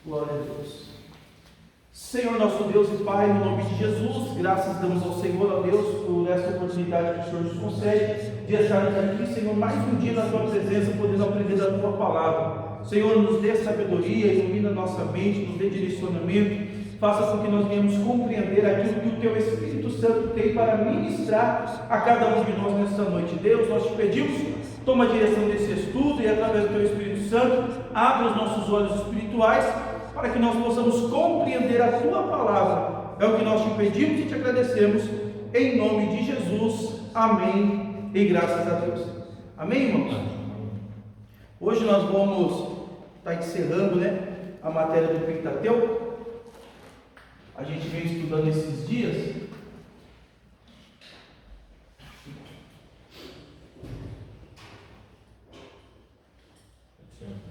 Glória a Deus. Senhor nosso Deus e Pai, no nome de Jesus, graças damos ao Senhor, a Deus, por esta oportunidade que o Senhor nos concede de estarmos aqui, Senhor, mais um dia na Tua presença, podendo aprender da Tua palavra. Senhor, nos dê sabedoria, ilumina nossa mente, nos dê direcionamento, faça com que nós venhamos compreender aquilo que o Teu Espírito Santo tem para ministrar a cada um de nós nesta noite. Deus, nós te pedimos, toma a direção desse estudo e através do Teu Espírito Santo, abre os nossos olhos espirituais, para que nós possamos compreender a Tua palavra. É o que nós te pedimos e te agradecemos, em nome de Jesus, amém, e graças a Deus. Amém, irmãos? Hoje nós vamos estar encerrando, a matéria do Pentateuco. A gente vem estudando esses dias.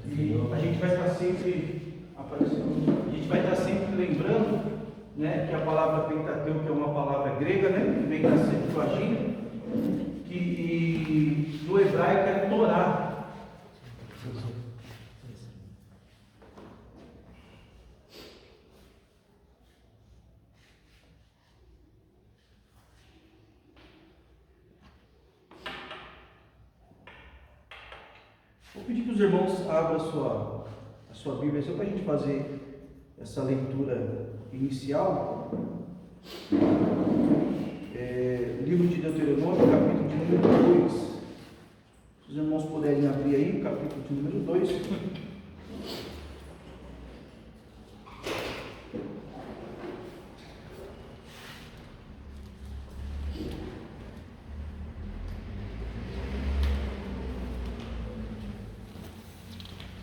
E a gente vai estar sempre lembrando, que a palavra Pentateuco é uma palavra grega, que vem da Septuaginta, que do hebraico é Torá. Vou pedir que os irmãos abram a sua Bíblia, só para a gente fazer essa leitura inicial. Livro de Deuteronômio, capítulo de número 2. Se os irmãos puderem abrir aí, o capítulo de número 2.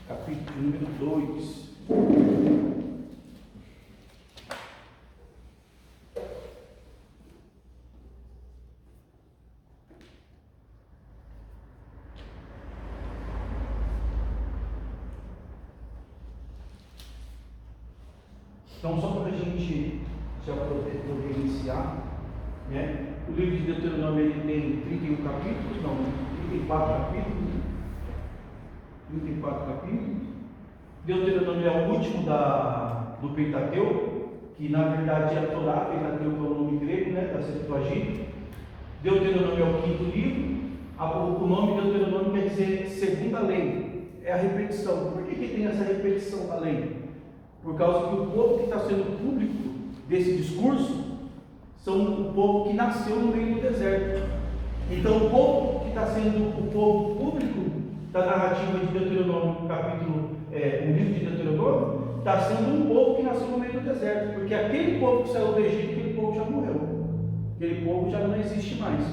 Capítulo de número 2. Então, só para a gente já poder iniciar, o livro de Deuteronômio ele tem 34 capítulos. 34 capítulos. Deuteronômio é o último do Pentateuco, que na verdade é a Torá. Pentateuco é o nome grego, da Septuaginta. Deuteronômio é o quinto livro. O nome Deuteronômio quer dizer segunda lei, é a repetição. Por que tem essa repetição da lei? Por causa que o povo que está sendo público desse discurso são o povo que nasceu no meio do deserto. Então o povo que está sendo o povo público da narrativa de Deuteronômio, o livro de Deuteronômio, está sendo um povo que nasceu no meio do deserto, porque aquele povo que saiu do Egito, aquele povo já morreu, aquele povo já não existe mais,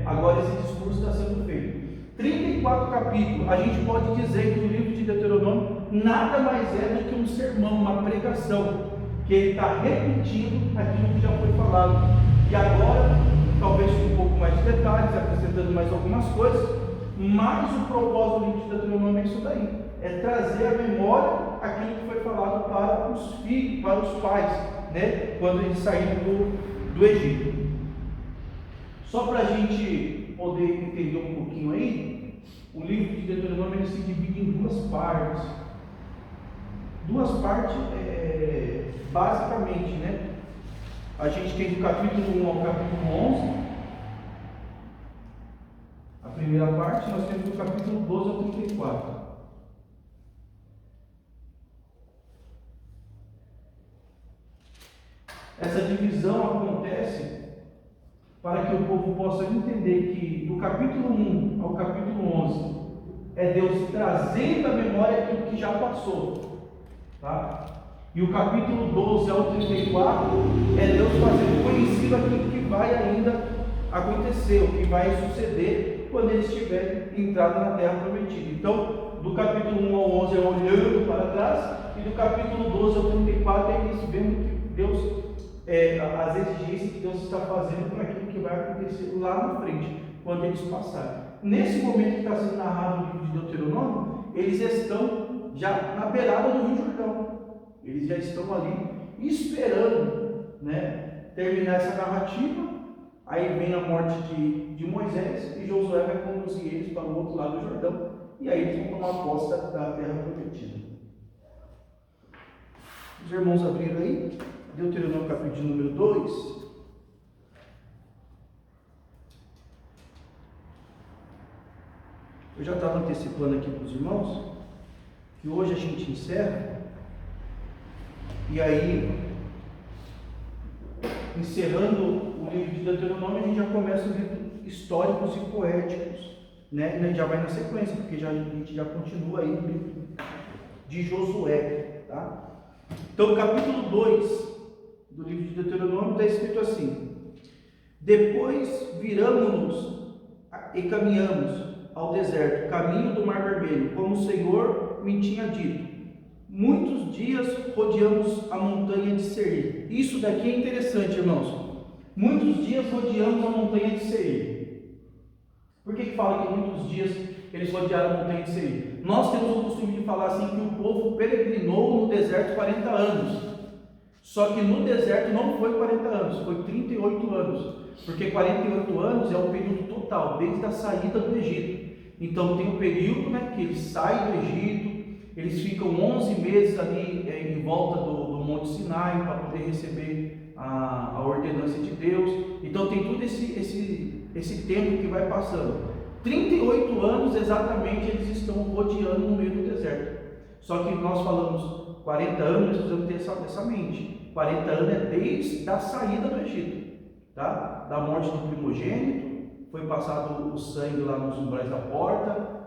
Agora esse discurso está sendo feito. 34 capítulos, a gente pode dizer que o livro de Deuteronômio nada mais é do que um sermão, uma pregação, que ele está repetindo aquilo que já foi falado, e agora, talvez com um pouco mais de detalhes, acrescentando mais algumas coisas, mas o propósito do livro de Deuteronômio é isso daí, é trazer à memória aquilo que foi falado para os filhos, para os pais, quando eles saíram do Egito. Só para a gente poder entender um pouquinho aí, o livro de Deuteronômio ele se divide em duas partes. Basicamente, A gente tem do capítulo 1 ao capítulo 11. A primeira parte, nós temos do capítulo 12 ao 34. Essa divisão acontece para que o povo possa entender que do capítulo 1 ao capítulo 11 é Deus trazendo à memória aquilo que já passou, E o capítulo 12 ao 34 é Deus fazendo conhecido aquilo que vai ainda acontecer, o que vai suceder quando eles tiverem entrado na terra prometida. Então, do capítulo 1 ao 11 é olhando para trás, e do capítulo 12 ao 34 é eles vendo que Deus, as exigências que Deus está fazendo para aquilo que vai acontecer lá na frente, quando eles passarem. Nesse momento que está sendo narrado o livro de Deuteronômio, eles estão já na beirada do Rio Jordão. Eles já estão ali esperando, terminar essa narrativa. Aí vem a morte de Moisés e Josué vai conduzir eles para o outro lado do Jordão. E aí eles vão tomar posse da terra prometida. Os irmãos abriram aí, Deuteronômio capítulo de número 2. Eu já estava antecipando aqui para os irmãos que hoje a gente encerra, e aí, encerrando o livro de Deuteronômio, a gente já começa os livros históricos e poéticos, né? E já vai na sequência, porque a gente já continua aí no livro de Josué, tá? Então, capítulo 2 do livro de Deuteronômio está escrito assim: depois viramos-nos e caminhamos ao deserto, caminho do Mar Vermelho, como o Senhor me tinha dito. Muitos dias rodeamos a montanha de Seir. Isso daqui é interessante, irmãos. Muitos dias rodeamos a montanha de Seir. Por que fala que muitos dias eles rodearam a montanha de Seir? Nós temos o costume de falar assim que o povo peregrinou no deserto 40 anos. Só que no deserto não foi 40 anos, foi 38 anos. Porque 48 anos é o período total, desde a saída do Egito. Então tem o período, né, que eles saem do Egito, eles ficam 11 meses ali em volta do Monte Sinai para poder receber a ordenança de Deus. Então tem todo esse tempo que vai passando. 38 anos exatamente eles estão rodeando no meio do deserto. Só que nós falamos 40 anos, precisamos ter essa mente. 40 anos é desde a saída do Egito, tá? Da morte do primogênito, foi passado o sangue lá nos umbrais da porta,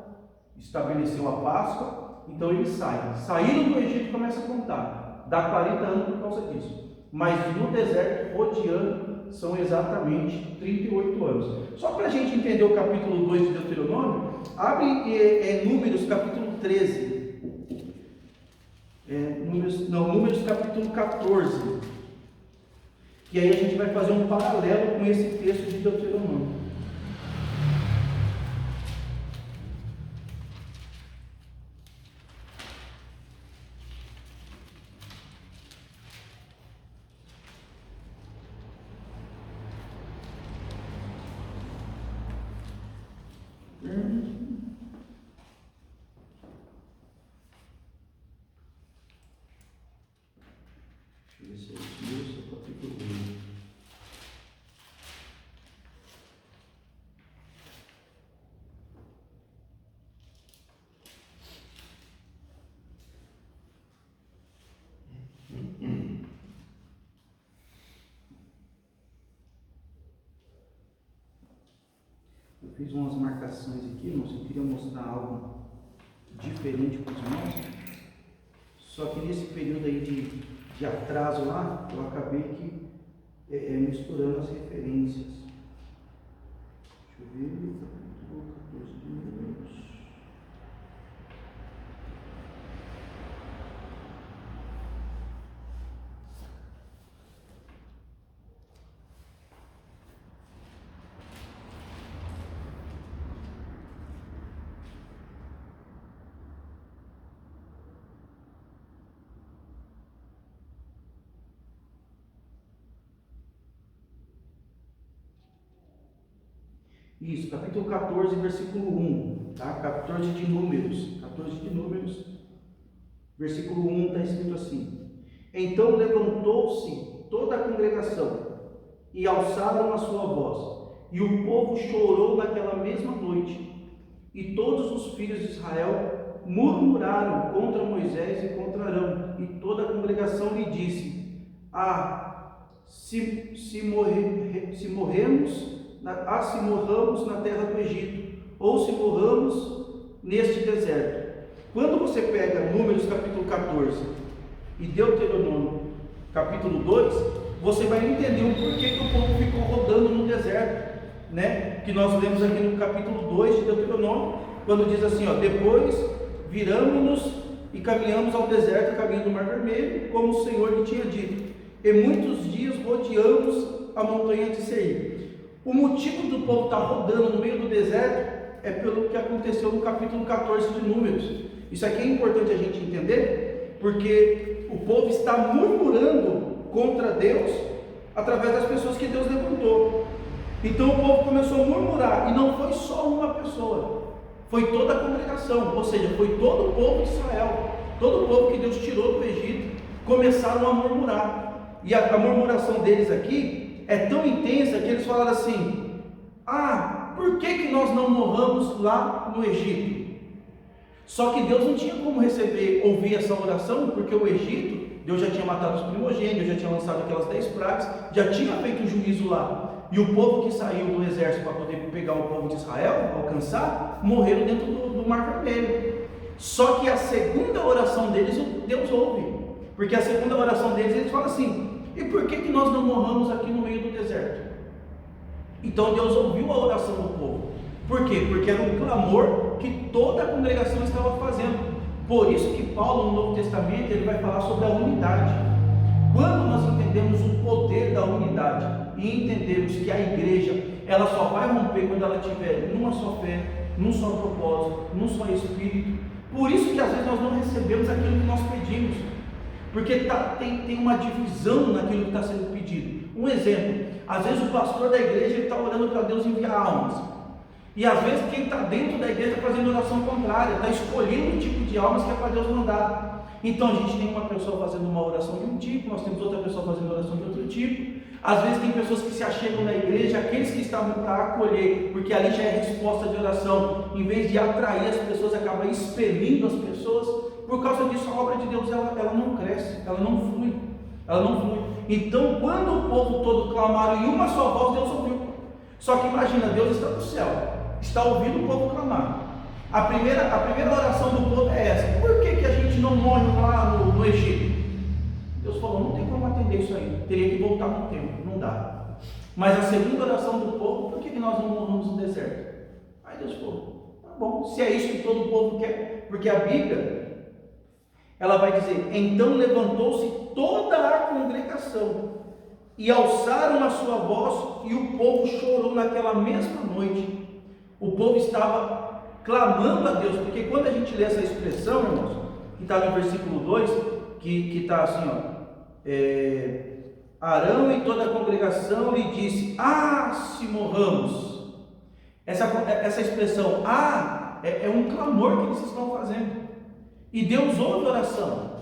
estabeleceu a Páscoa, então eles saem. Saíram do Egito e começa a contar. Dá 40 anos por causa disso. Mas no deserto, rodeando, são exatamente 38 anos. Só para a gente entender o capítulo 2 de Deuteronômio, abre Números capítulo 13. Números capítulo 14. E aí a gente vai fazer um paralelo com esse texto de Deuteronômio. Deixa eu ver se é isso, capítulo 1. Eu fiz umas marcações aqui, irmãos. Eu queria mostrar algo diferente para os irmãos. Só que nesse período aí de atraso lá, eu acabei que misturando as referências. Deixa eu ver, capítulo 14 de Números. Isso, capítulo 14, versículo 1, tá? 14 de Números, versículo 1 está escrito assim: então levantou-se toda a congregação e alçaram a sua voz, e o povo chorou naquela mesma noite, e todos os filhos de Israel murmuraram contra Moisés e contra Arão, e toda a congregação lhe disse: se morramos na terra do Egito, ou se morramos neste deserto. Quando você pega Números capítulo 14 e Deuteronômio capítulo 2, você vai entender o porquê que o povo ficou rodando no deserto, né? Que nós lemos aqui no capítulo 2 de Deuteronômio, quando diz assim, ó: depois viramos-nos e caminhamos ao deserto, caminho do Mar Vermelho, como o Senhor lhe tinha dito, e muitos dias rodeamos a montanha de Seir. O motivo do povo estar rodando no meio do deserto é pelo que aconteceu no capítulo 14 de Números. Isso aqui é importante a gente entender, porque o povo está murmurando contra Deus através das pessoas que Deus levantou. Então o povo começou a murmurar, e não foi só uma pessoa, foi toda a congregação, ou seja, foi todo o povo de Israel, todo o povo que Deus tirou do Egito, começaram a murmurar. E a murmuração deles aqui é tão intensa que eles falaram assim: por que nós não morramos lá no Egito? Só que Deus não tinha como ouvir essa oração, porque o Egito, Deus já tinha matado os primogênitos, já tinha lançado aquelas 10 pragas, já tinha feito um juízo lá. E o povo que saiu do exército para poder pegar o povo de Israel, alcançar, morreram dentro do Mar Vermelho. Só que a segunda oração deles, Deus ouve. Porque a segunda oração deles, eles falam assim: e por que nós não morramos aqui no meio do deserto? Então Deus ouviu a oração do povo. Por quê? Porque era um clamor que toda a congregação estava fazendo. Por isso que Paulo, no Novo Testamento, ele vai falar sobre a unidade. Quando nós entendemos o poder da unidade e entendemos que a igreja, ela só vai romper quando ela tiver numa só fé, num só propósito, num só espírito. Por isso que às vezes nós não recebemos aquilo que nós pedimos, porque tem uma divisão naquilo que está sendo pedido. Um exemplo: às vezes o pastor da igreja está orando para Deus enviar almas, e às vezes quem está dentro da igreja está fazendo oração contrária, está escolhendo o tipo de almas que é para Deus mandar. Então a gente tem uma pessoa fazendo uma oração de um tipo, nós temos outra pessoa fazendo oração de outro tipo. Às vezes tem pessoas que se achegam na igreja, aqueles que estavam para acolher, porque ali já é resposta de oração, em vez de atrair as pessoas, acaba expelindo as pessoas. Por causa disso, a obra de Deus ela não cresce, ela não flui. Então, quando o povo todo clamaram em uma só voz, Deus ouviu. Só que imagina, Deus está no céu, está ouvindo o povo clamar. A primeira oração do povo é essa: por que a gente não morre lá no Egito? Deus falou: não tem como atender isso aí, teria que voltar no tempo, não dá. Mas a segunda oração do povo: por que nós não morremos no deserto? Aí Deus falou: tá bom, se é isso que todo o povo quer. Porque a Bíblia, ela vai dizer: então levantou-se toda a congregação e alçaram a sua voz, e o povo chorou naquela mesma noite. O povo estava clamando a Deus, porque quando a gente lê essa expressão, irmãos, que está no versículo 2, que está assim, Arão e toda a congregação lhe disse: se morramos. Essa expressão é um clamor que eles estão fazendo, e Deus ouve a oração.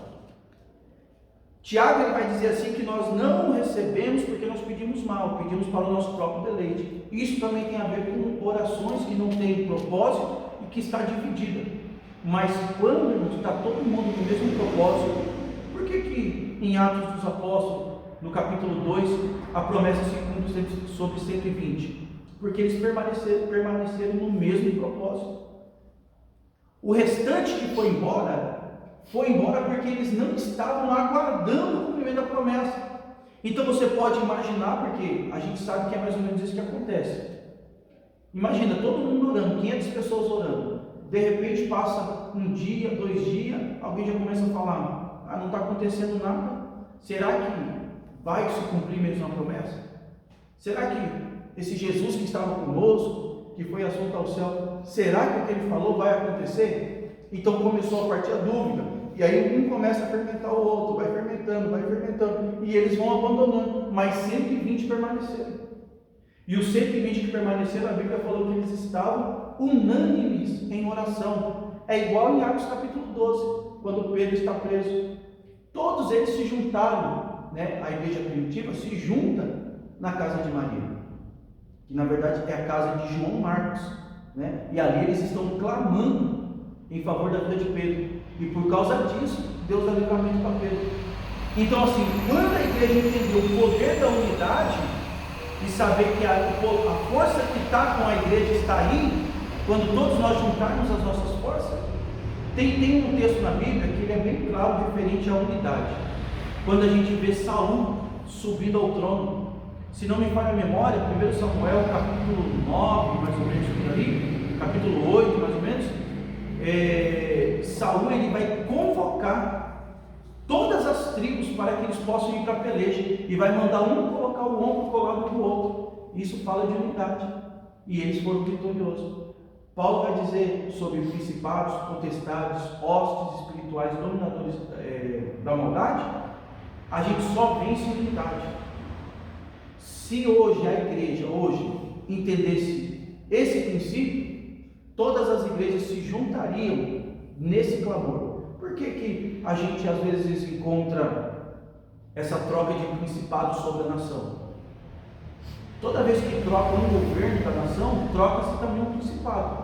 Tiago, ele vai dizer assim, que nós não recebemos porque nós pedimos mal, pedimos para o nosso próprio deleite. Isso também tem a ver com orações que não têm propósito e que está dividida. Mas quando está todo mundo com o mesmo propósito, por que em Atos dos Apóstolos, no capítulo 2, a promessa se cumpre sobre 120? Porque eles permaneceram no mesmo propósito. O restante que foi embora porque eles não estavam aguardando o cumprimento da promessa. Então você pode imaginar, porque a gente sabe que é mais ou menos isso que acontece. Imagina todo mundo orando, 500 pessoas orando. De repente passa um dia, 2 dias, alguém já começa a falar: não está acontecendo nada. Será que vai se cumprir mesmo a promessa? Será que esse Jesus que estava conosco, que foi assunto ao céu, será que o que ele falou vai acontecer? Então começou a partir a dúvida. E aí um começa a fermentar o outro, vai fermentando, e eles vão abandonando, mas 120 permaneceram. E os 120 que permaneceram, a Bíblia falou que eles estavam unânimes em oração. É igual em Atos capítulo 12, quando Pedro está preso. Todos eles se juntaram, a igreja primitiva se junta na casa de Maria, que na verdade é a casa de João Marcos, e ali eles estão clamando em favor da vida de Pedro. E por causa disso, Deus dá livramento para Pedro. Então assim, quando a igreja entendeu o poder da unidade, e saber que a força que está com a igreja está aí, quando todos nós juntarmos as nossas forças, tem um texto na Bíblia que ele é bem claro referente à unidade. Quando a gente vê Saul subindo ao trono, se não me falha a memória, 1 Samuel capítulo 9, mais ou menos por ali, capítulo 8 mais ou menos, Saul ele vai convocar todas as tribos para que eles possam ir para a peleja, e vai mandar um colocar o ombro colado no outro. Isso fala de unidade, e eles foram vitoriosos. Paulo vai dizer sobre principados, potestades, hostes espirituais, dominadores da maldade. A gente só vence em unidade. Se hoje a igreja entendesse esse princípio, todas as igrejas se juntariam nesse clamor, Por que a gente às vezes encontra essa troca de principado sobre a nação? Toda vez que troca um governo da nação, troca-se também um principado.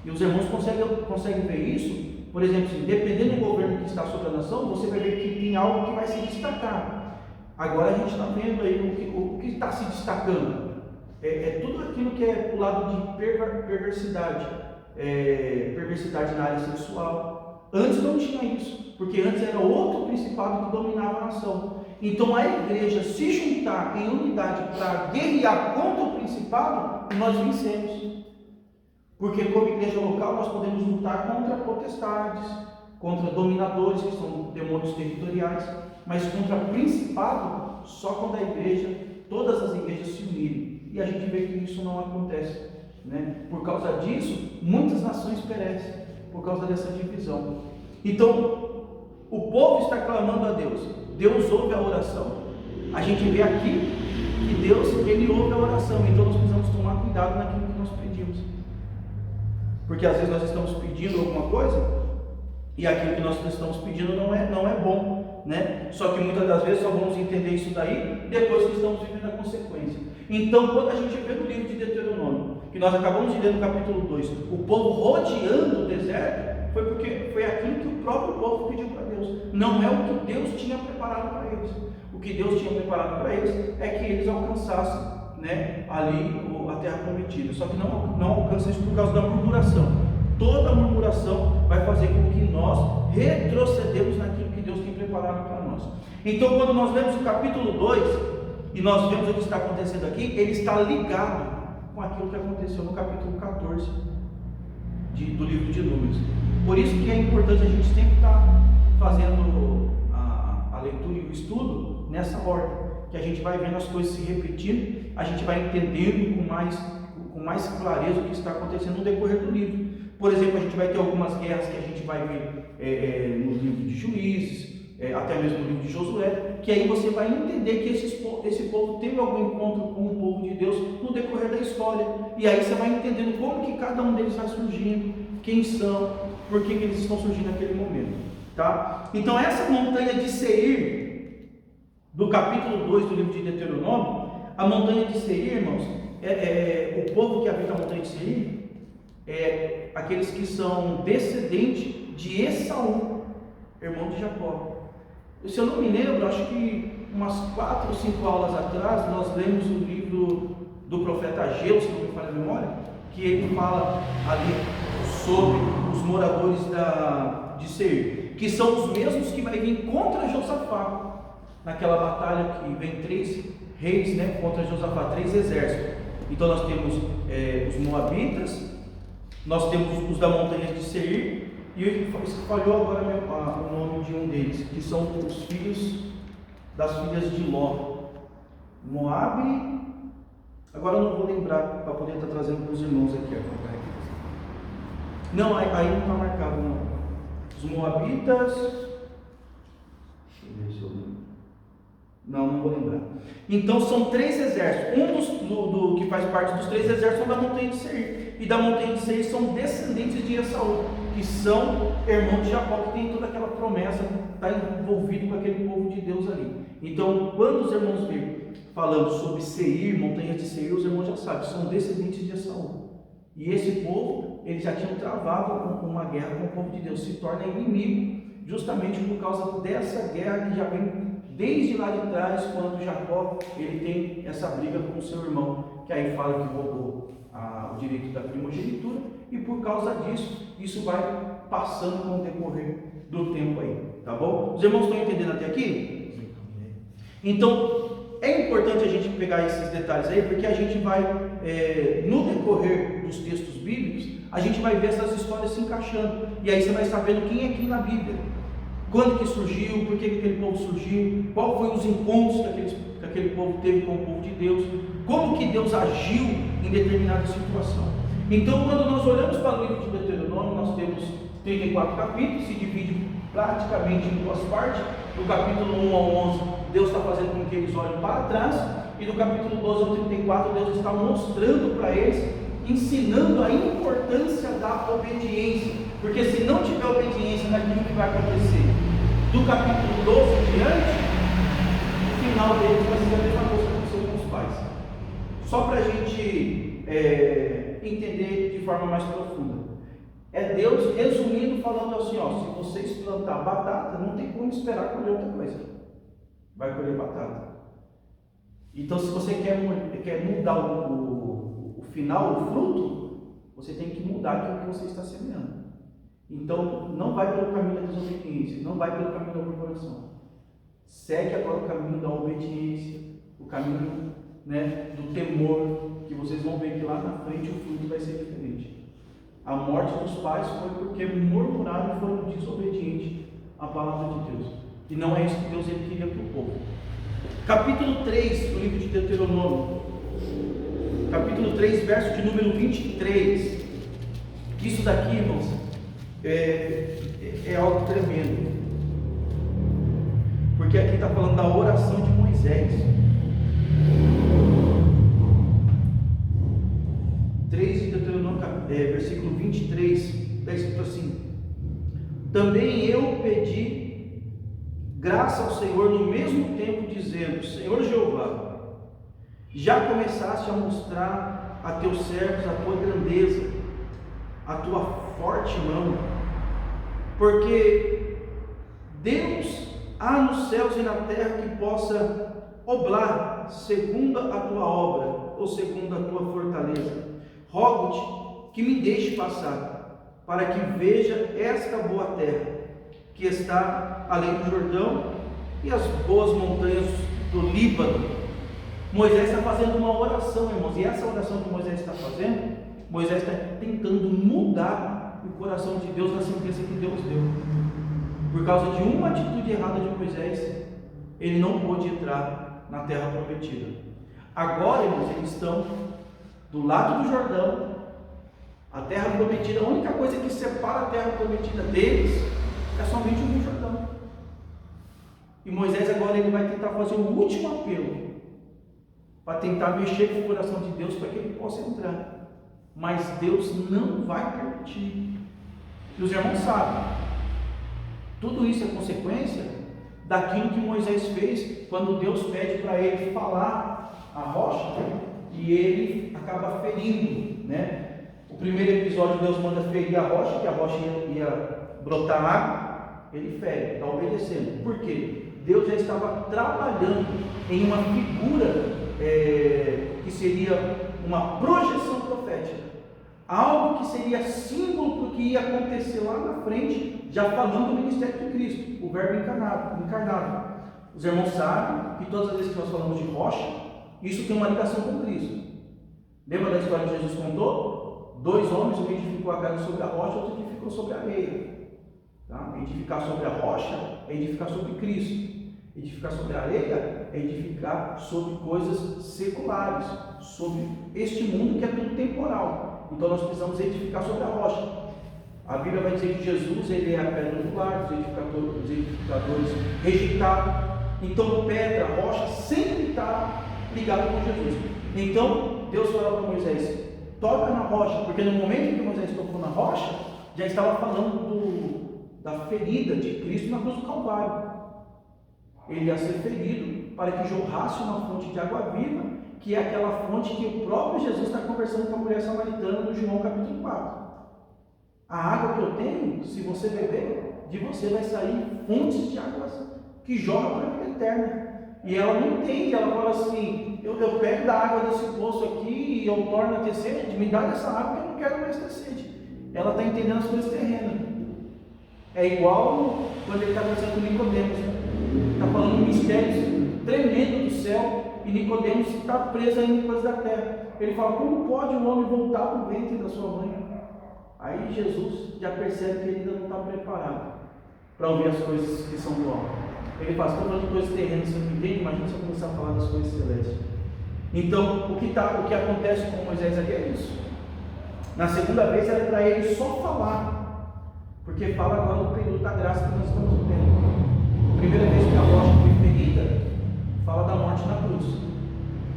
E os irmãos conseguem ver isso. Por exemplo, assim, dependendo do governo que está sobre a nação, você vai ver que tem algo que vai se destacar. Agora a gente está vendo aí o que está se destacando. É tudo aquilo que é o lado de perversidade. Perversidade na área sexual. Antes não tinha isso, porque antes era outro principado que dominava a nação. Então a igreja se juntar em unidade para guerrear contra o principado, nós vencemos. Porque como igreja local nós podemos lutar contra potestades, contra dominadores, que são demônios territoriais, mas contra principado, só quando a igreja, todas as igrejas se unirem. E a gente vê que isso não acontece, né? Por causa disso, muitas nações perecem, por causa dessa divisão. Então, o povo está clamando a Deus. Deus ouve a oração. A gente vê aqui que Deus, Ele ouve a oração. Então nós precisamos tomar cuidado naquilo que nós pedimos. Porque às vezes nós estamos pedindo alguma coisa e aquilo que nós estamos pedindo não é bom, né? Só que muitas das vezes só vamos entender isso daí depois que estamos vivendo a consequência. Então, quando a gente vê no livro de Deuteronômio, que nós acabamos de ler no capítulo 2, o povo rodeando o deserto, foi porque foi aquilo que o próprio povo pediu para Deus. Não é o que Deus tinha preparado para eles. O que Deus tinha preparado para eles é que eles alcançassem, né, ali a terra prometida. Só que não alcança isso por causa da murmuração. Toda murmuração vai fazer com que nós retrocedemos naquilo que Deus tem preparado para nós. Então, quando nós lemos o capítulo 2 e nós vemos o que está acontecendo aqui, ele está ligado com aquilo que aconteceu no capítulo 14 do livro de Números. Por isso que é importante a gente sempre estar fazendo a leitura e o estudo nessa ordem, que a gente vai vendo as coisas se repetindo, a gente vai entendendo com mais clareza o que está acontecendo no decorrer do livro. Por exemplo, a gente vai ter algumas guerras que a gente vai ver no livro de Juízes, até mesmo no livro de Josué, que aí você vai entender que esse povo teve algum encontro com o povo de Deus no decorrer da história, e aí você vai entendendo como que cada um deles vai surgindo, quem são, por que eles estão surgindo naquele momento, tá? Então essa montanha de Seir, do capítulo 2 do livro de Deuteronômio, a montanha de Seir, irmãos, o povo que habita a montanha de Seir, é aqueles que são descendentes de Esaú, irmão de Jacó. Se eu não me lembro, acho que umas 4 ou 5 aulas atrás, nós lemos o livro do profeta Ageu, se não me falha a memória, que ele fala ali sobre os moradores de Seir, que são os mesmos que vai vir contra Josafá, naquela batalha que vem 3 reis, né, contra Josafá, 3 exércitos. Então nós temos os moabitas, nós temos os da montanha de Seir, e falhou agora o nome de um deles, que são os filhos das filhas de Ló. Moabe, agora eu não vou lembrar para poder estar trazendo para os irmãos aqui. Não, aí não está marcado não. Os moabitas, deixa eu ver se eu lembro. Não vou lembrar. Então são 3 exércitos. Um que faz parte dos 3 exércitos são da montanha de Seir. E da montanha de Seir são descendentes de Esaú, que são irmãos de Jacó, que tem toda aquela promessa, está envolvido com aquele povo de Deus ali. Então, quando os irmãos vêm falando sobre Seir, montanhas de Seir, os irmãos já sabem, são descendentes de Esaú. E esse povo, eles já tinham travado uma guerra com o povo de Deus, se torna inimigo, justamente por causa dessa guerra que já vem desde lá de trás, quando Jacó ele tem essa briga com o seu irmão, que aí fala que roubou o direito da primogenitura, e por causa disso, isso vai passando com o decorrer do tempo aí, tá bom? Os irmãos estão entendendo até aqui? Então, é importante a gente pegar esses detalhes aí, porque a gente vai, no decorrer dos textos bíblicos, a gente vai ver essas histórias se encaixando, e aí você vai sabendo quem é quem na Bíblia. Quando que surgiu, por que aquele povo surgiu, qual foi os encontros que aquele povo teve com o povo de Deus, como que Deus agiu em determinada situação. Então, quando nós olhamos para o livro de Deuteronômio, nós temos 34 capítulos, se divide praticamente em 2 partes. Do capítulo 1 ao 11, Deus está fazendo com que eles olhem para trás, e do capítulo 12 ao 34, Deus está mostrando para eles, ensinando a importância da obediência, Porque se não tiver obediência naquilo que vai acontecer do capítulo 12 em diante, o final deles vai ser a mesma coisa que aconteceu com os pais. Só para a gente entender de forma mais profunda. É Deus resumindo, falando assim, ó, se vocês plantar batata, não tem como esperar colher outra coisa. Vai colher batata. Então, se você quer mudar o final, o fruto, você tem que mudar aquilo que você está semeando. Então, não vai pelo caminho da desobediência, não vai pelo caminho da murmuração. Segue agora o caminho da obediência, o caminho, né, do temor, que vocês vão ver que lá na frente o fruto vai ser diferente. A morte dos pais foi porque murmuraram e foram desobedientes à palavra de Deus. E não é isso que Deus queria para o povo. Capítulo 3 do livro de Deuteronômio. Capítulo 3, verso de número 23. Isso daqui, irmãos, é algo tremendo. Porque aqui está falando da oração de Moisés. 3 de Deuteronômio, versículo 23, está escrito assim: também eu pedi graça ao Senhor no mesmo tempo, dizendo: Senhor Jeová, já começaste a mostrar a teus servos a tua grandeza, a tua forte mão, porque Deus há nos céus e na terra que possa obrar segundo a tua obra, ou segundo a tua fortaleza. Rogo-te que me deixe passar, para que veja esta boa terra, que está além do Jordão, e as boas montanhas do Líbano. Moisés está fazendo uma oração, irmãos, e essa oração que Moisés está fazendo, Moisés está tentando mudar o coração de Deus na sentença que Deus deu. Por causa de uma atitude errada de Moisés, ele não pôde entrar na terra prometida. Agora, irmãos, eles estão do lado do Jordão, a terra prometida. A única coisa que separa a terra prometida deles é somente o Rio Jordão. E Moisés agora ele vai tentar fazer um último apelo para tentar mexer com o coração de Deus para que ele possa entrar. Mas Deus não vai permitir. E os irmãos sabem, tudo isso é consequência daquilo que Moisés fez quando Deus pede para ele falar a rocha e ele acaba ferindo, né? O primeiro episódio, Deus manda ferir a rocha, que a rocha ia brotar água, ele fere, está obedecendo. Por quê? Deus já estava trabalhando em uma figura que seria uma projeção profética, algo que seria símbolo do que ia acontecer lá na frente, já falando do ministério de Cristo, o Verbo encarnado. Os irmãos sabem que todas as vezes que nós falamos de rocha, isso tem uma ligação com Cristo. Lembra da história que Jesus contou? 2 homens, um edificou a casa sobre a rocha, outro edificou sobre a areia. Tá? Edificar sobre a rocha é edificar sobre Cristo. Edificar sobre a areia é edificar sobre coisas seculares, sobre este mundo que é tudo temporal. Então nós precisamos edificar sobre a rocha. A Bíblia vai dizer que Jesus ele é a pedra angular, os edificadores rejeitados. Então pedra, rocha sempre está ligado com Jesus. Então Deus falou para Moisés: toca na rocha, porque no momento que Moisés tocou na rocha, já estava falando da ferida de Cristo na cruz do Calvário. Ele ia ser ferido para que jorrasse uma fonte de água viva, que é aquela fonte que o próprio Jesus está conversando com a mulher samaritana no João capítulo 4. A água que eu tenho, se você beber, de você vai sair fontes de água que jorram para a vida eterna. E ela não entende, ela fala assim: eu pego da água desse poço aqui e eu torno a ter sede, me dá dessa água que eu não quero mais ter sede. Ela está entendendo as coisas terrenas. É igual quando ele está conversando com Nicodemos. Está falando um mistério tremendo do céu e Nicodemos está preso ainda em coisas da terra. Ele fala: como pode um homem voltar para o ventre da sua mãe? Aí Jesus já percebe que ele ainda não está preparado para ouvir as coisas que são do alto. Ele fala: estou falando de coisas terrenas, você não entende? Imagina se eu começar a falar das coisas celestes. Então, o que acontece com Moisés aqui é isso. Na segunda vez era para ele só falar, porque fala agora do período da graça que nós estamos vivendo. A primeira vez que a rocha foi ferida, fala da morte na cruz.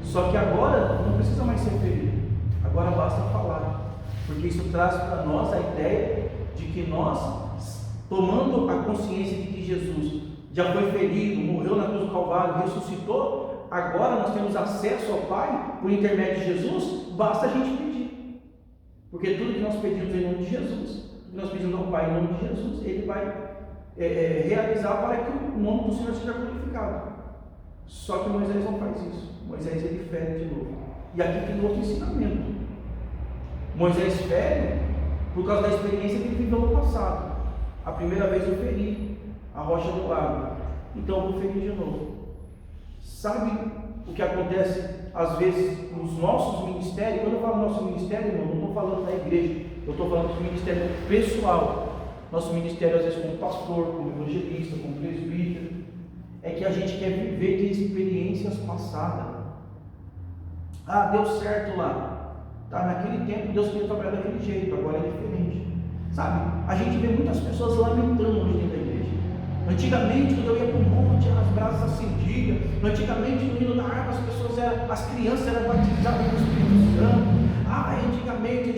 Só que agora não precisa mais ser ferido, agora basta falar, porque isso traz para nós a ideia de que nós, tomando a consciência de que Jesus já foi ferido, morreu na cruz do Calvário, ressuscitou, agora nós temos acesso ao Pai por intermédio de Jesus, basta a gente pedir. Porque tudo que nós pedimos em nome de Jesus, tudo que nós pedimos ao Pai em nome de Jesus, Ele vai realizar para que o nome do Senhor seja glorificado. Só que Moisés não faz isso. Moisés ele fere de novo. E aqui tem outro ensinamento. Moisés fere por causa da experiência que ele viveu no passado. A primeira vez eu feri a rocha do lago, então eu vou ferir de novo. Sabe o que acontece às vezes nos nossos ministérios? Quando eu falo nosso ministério, irmão, não estou falando da igreja, eu estou falando do ministério pessoal. Nosso ministério, às vezes, como pastor, como evangelista, como presbítero, é que a gente quer viver de experiências passadas. Ah, deu certo lá. Tá, naquele tempo Deus queria trabalhar daquele jeito, agora é diferente. Sabe, a gente vê muitas pessoas lamentando hoje dentro da igreja. Antigamente, quando eu ia para o monte, as brasas acendiam. Antigamente, no hino da harpa, as crianças eram batizadas no Espírito Santo. Ah, antigamente.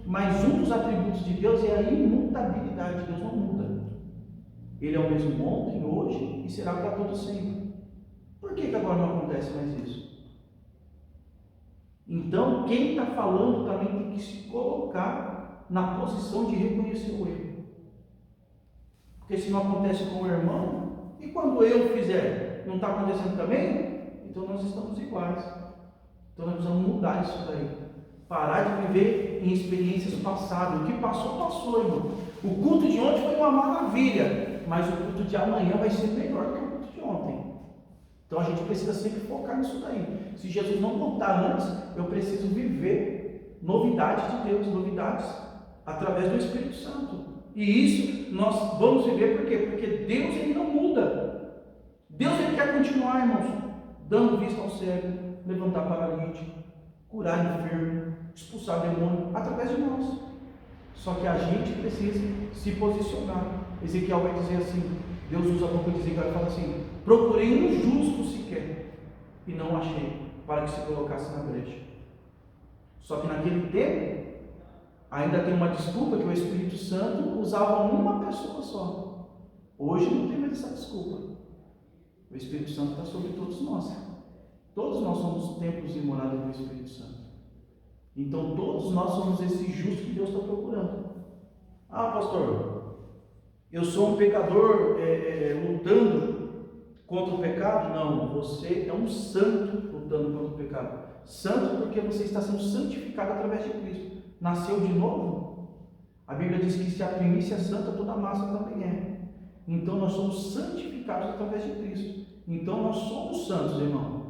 Mas um dos atributos de Deus é a imutabilidade. Deus não muda. Ele é o mesmo ontem, hoje e será para todo sempre. Por que agora não acontece mais isso? Então, quem está falando também tem que se colocar na posição de reconhecer o erro. Porque se não acontece com o irmão, e quando eu fizer, não está acontecendo também? Então nós estamos iguais. Então nós precisamos mudar isso daí. Parar de viver em experiências passadas. O que passou, passou, irmão. O culto de ontem foi uma maravilha, mas o culto de amanhã vai ser melhor que o culto de ontem. Então a gente precisa sempre focar nisso daí. Se Jesus não voltar antes, eu preciso viver novidades de Deus, novidades através do Espírito Santo. E isso nós vamos viver por quê? Porque Deus ele não muda. Deus ele quer continuar, irmãos, dando vista ao cego, levantar paralítico, curar enfermo, expulsar demônio através de nós. Só que a gente precisa se posicionar. Ezequiel vai dizer assim, Deus usa a boca de Ezequiel e fala assim: procurei um justo sequer e não achei para que se colocasse na brecha. Só que naquele tempo ainda tem uma desculpa que o Espírito Santo usava uma pessoa só. Hoje não tem mais essa desculpa. O Espírito Santo está sobre todos nós. Todos nós somos templos e morada do Espírito Santo. Então todos nós somos esse justo que Deus está procurando. Ah, pastor, eu sou um pecador lutando contra o pecado? Não, você é um santo lutando contra o pecado. Santo porque você está sendo santificado através de Cristo. Nasceu de novo. A Bíblia diz que se a primícia é santa, toda a massa também é. Então nós somos santificados através de Cristo. Então nós somos santos, irmão.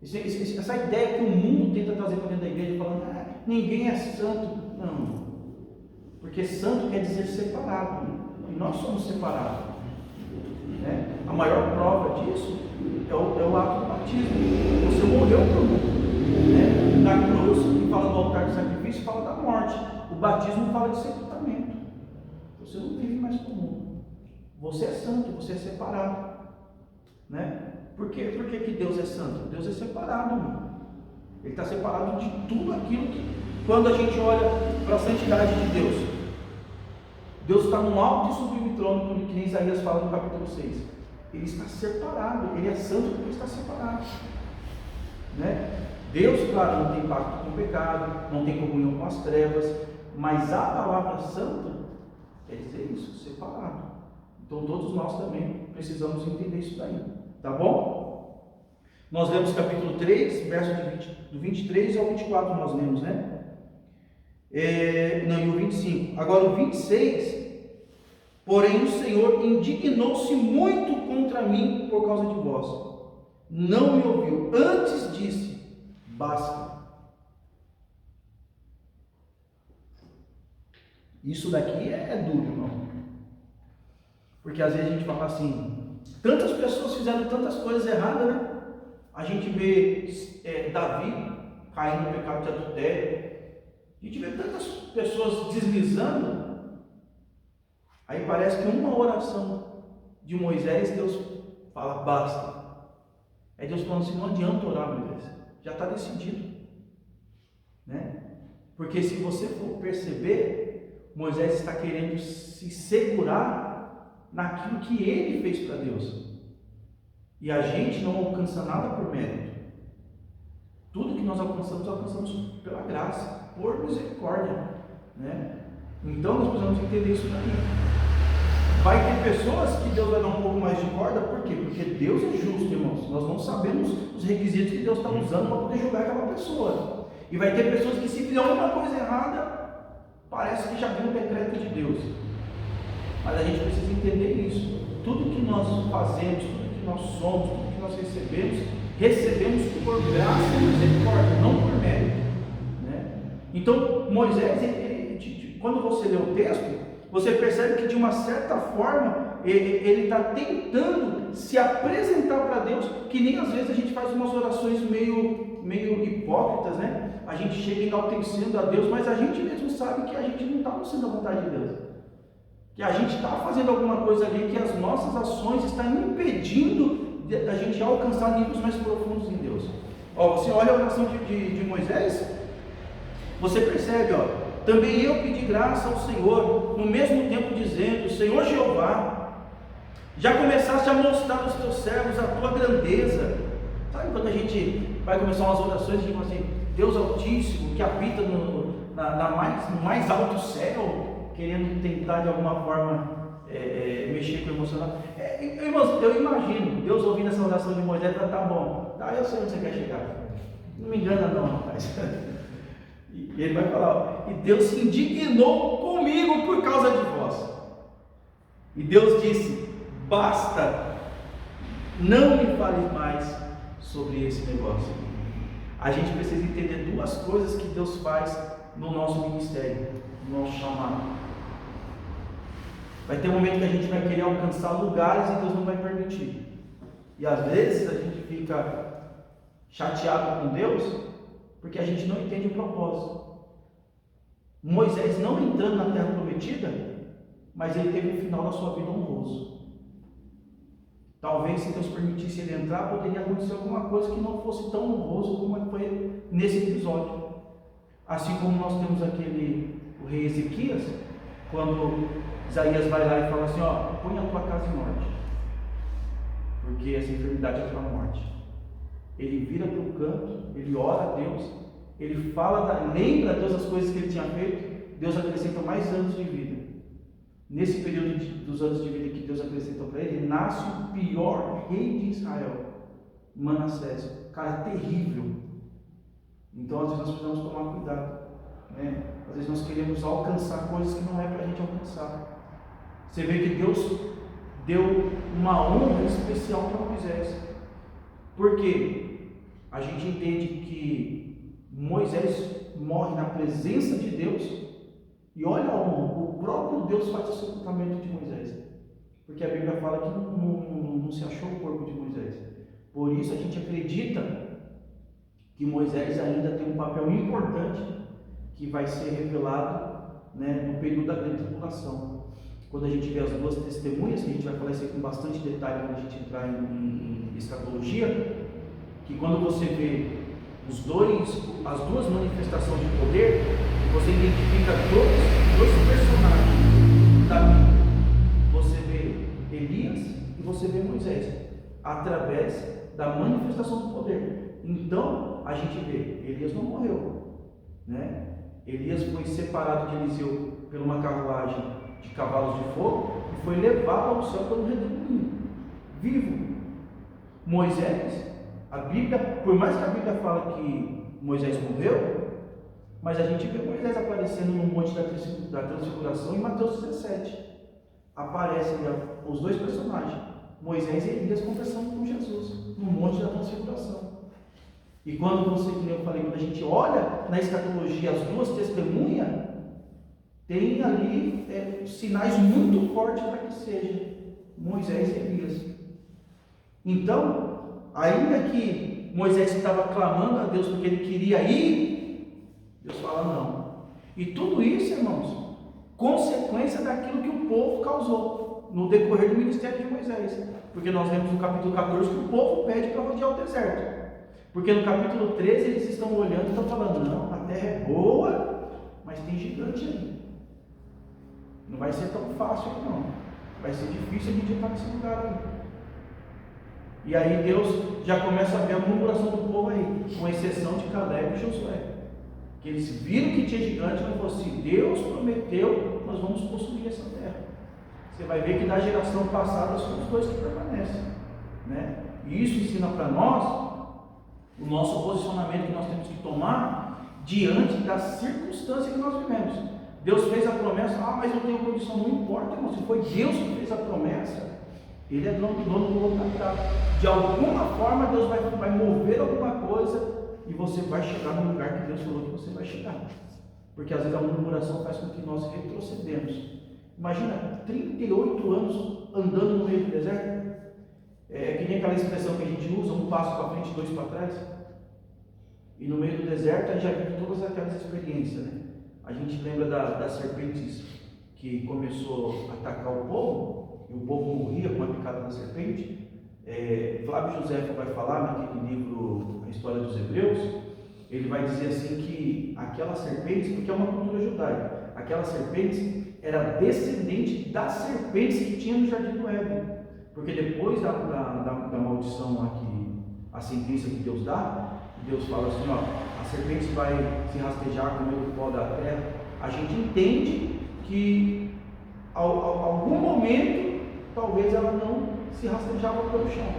Essa ideia que o mundo tenta trazer para dentro da igreja, falando, ninguém é santo. Não. Porque santo quer dizer separado. E nós somos separados. Né? A maior prova disso é o ato do batismo. Você morreu para o mundo. Né? Na cruz, que fala do altar de sacrifício, fala da morte. O batismo fala de sepultamento. Você não vive mais com o mundo. Você é santo, você é separado. Né? Por que que Deus é santo? Deus é separado, irmão. Ele está separado de tudo aquilo que, quando a gente olha para a santidade de Deus, Deus está num alto e sublime trono, que nem Isaías fala no capítulo 6. Ele está separado, ele é santo porque está separado. Né? Deus, claro, não tem pacto com o pecado, não tem comunhão com as trevas, mas a palavra santa quer dizer isso, separado. Então todos nós também precisamos entender isso daí, tá bom? Nós lemos capítulo 3, verso do 23 ao 24 nós lemos, né? E o 25. Agora o 26, porém o Senhor indignou-se muito contra mim por causa de vós. Não me ouviu, antes disse, basta. Isso daqui é duro, irmão. Porque às vezes a gente fala assim, tantas pessoas fizeram tantas coisas erradas, né? A gente vê Davi caindo no pecado de adultério. A gente vê tantas pessoas deslizando. Aí parece que uma oração de Moisés, Deus fala, basta. É Deus falando assim, não adianta orar, Moisés. Já está decidido. Né? Porque se você for perceber, Moisés está querendo se segurar naquilo que ele fez para Deus. E a gente não alcança nada por mérito. Tudo que nós alcançamos pela graça, por misericórdia, né? Então nós precisamos entender isso daí. Vai ter pessoas que Deus vai dar um pouco mais de corda, por quê? Porque Deus é justo, irmãos. Nós não sabemos os requisitos que Deus está usando para poder julgar aquela pessoa. E vai ter pessoas que, se fizer alguma coisa errada, parece que já viu o decreto de Deus. Mas a gente precisa entender isso. Tudo que nós fazemos, tudo que nós somos, tudo que nós recebemos por graça e misericórdia, não por mérito, né? Então, Moisés, quando você lê o texto, você percebe que de uma certa forma ele está tentando se apresentar para Deus, que nem às vezes a gente faz umas orações meio hipócritas, né? A gente chega enaltecendo a Deus, mas a gente mesmo sabe que a gente não está sendo a vontade de Deus, que a gente está fazendo alguma coisa ali, que as nossas ações estão impedindo da gente alcançar níveis mais profundos em Deus. Você olha a oração de Moisés, você percebe, também eu pedi graça ao Senhor, no mesmo tempo dizendo: Senhor Jeová, já começaste a mostrar aos teus servos a tua grandeza. Sabe quando a gente vai começar umas orações, a gente fala assim: Deus Altíssimo, que habita no mais alto céu, querendo tentar de alguma forma mexer com o emocional. Irmãos, eu imagino Deus ouvindo essa oração de Moisés: tá bom, eu sei onde você quer chegar, não me engana não, rapaz. E ele vai falar: e Deus se indignou comigo por causa de vós. E Deus disse: basta, não me fale mais sobre esse negócio. A gente precisa entender duas coisas que Deus faz no nosso ministério, no nosso chamado. Vai ter um momento que a gente vai querer alcançar lugares e Deus não vai permitir. E às vezes a gente fica chateado com Deus porque a gente não entende o propósito. Moisés não entrando na terra prometida, mas ele teve um final da sua vida honroso. Talvez, se Deus permitisse ele entrar, poderia acontecer alguma coisa que não fosse tão honroso como foi nesse episódio. Assim como nós temos o rei Ezequias, quando Isaías vai lá e fala assim: põe a tua casa em morte, porque essa enfermidade é a tua morte. Ele vira para o canto, ele ora a Deus, ele lembra a Deus as coisas que ele tinha feito. Deus acrescenta mais anos de vida. Nesse período dos anos de vida que Deus acrescentou para ele, nasce o pior rei de Israel, Manassés, cara terrível. Então às vezes nós precisamos tomar cuidado, né? Às vezes nós queremos alcançar coisas que não é para a gente alcançar. Você vê que Deus deu uma honra especial para Moisés. Por quê? A gente entende que Moisés morre na presença de Deus, e olha a honra, o próprio Deus faz o sepultamento de Moisés, porque a Bíblia fala que não se achou o corpo de Moisés. Por isso a gente acredita que Moisés ainda tem um papel importante que vai ser revelado, né, no período da grande tribulação. Quando a gente vê as duas testemunhas, que a gente vai falar isso aí com bastante detalhe quando a gente entrar em escatologia, que quando você vê as duas manifestações de poder, você identifica dois personagens da Bíblia. Você vê Elias e você vê Moisés, através da manifestação do poder. Então, a gente vê, Elias não morreu, né? Elias foi separado de Eliseu por uma carruagem de cavalos de fogo e foi levado ao céu pelo redemoinho, vivo. Moisés, a Bíblia, por mais que a Bíblia fale que Moisés morreu, mas a gente vê Moisés aparecendo no monte da transfiguração em Mateus 17. Aparecem os dois personagens, Moisés e Elias, conversando com Jesus no monte da transfiguração. E quando eu falei, quando a gente olha na escatologia as duas testemunhas, tem ali sinais muito fortes para que seja Moisés e Elias. Então, ainda que Moisés estava clamando a Deus porque ele queria ir, Deus fala não. E tudo isso, irmãos, consequência daquilo que o povo causou no decorrer do ministério de Moisés. Porque nós vemos no capítulo 14 que o povo pede para rodear o deserto. Porque no capítulo 13 eles estão olhando e estão falando: não, a terra é boa, mas tem gigante aí. Não vai ser tão fácil, não. Vai ser difícil a gente estar nesse lugar aí. E aí Deus já começa a ver a murmuração do povo aí, com exceção de Caleb e Josué. Que eles viram que tinha gigante, mas falaram assim: Deus prometeu, nós vamos possuir essa terra. Você vai ver que da geração passada são os dois que permanecem, né? E isso ensina para nós o nosso posicionamento que nós temos que tomar diante da circunstância que nós vivemos. Deus fez a promessa, mas eu tenho condição, não importa, irmão, se foi Deus que fez a promessa, Ele é dono do outro atrás. De alguma forma Deus vai mover alguma coisa e você vai chegar no lugar que Deus falou que você vai chegar. Porque às vezes a murmuração faz com que nós retrocedemos. Imagina 38 anos andando no meio do deserto. É que nem aquela expressão que a gente usa, um passo para frente, dois para trás. E no meio do deserto a gente já vive todas aquelas experiências, né? A gente lembra das serpentes que começou a atacar o povo, e o povo morria com a picada da serpente. Flávio José vai falar naquele livro A História dos Hebreus, ele vai dizer assim que aquelas serpentes, porque é uma cultura judaica, aquelas serpentes era descendente das serpentes que tinha no Jardim do Éden. Porque depois da maldição lá, a sentença que Deus dá, Deus fala assim: ó, a serpente vai se rastejar com o meio do pó da terra. A gente entende que algum momento talvez ela não se rastejava pelo chão,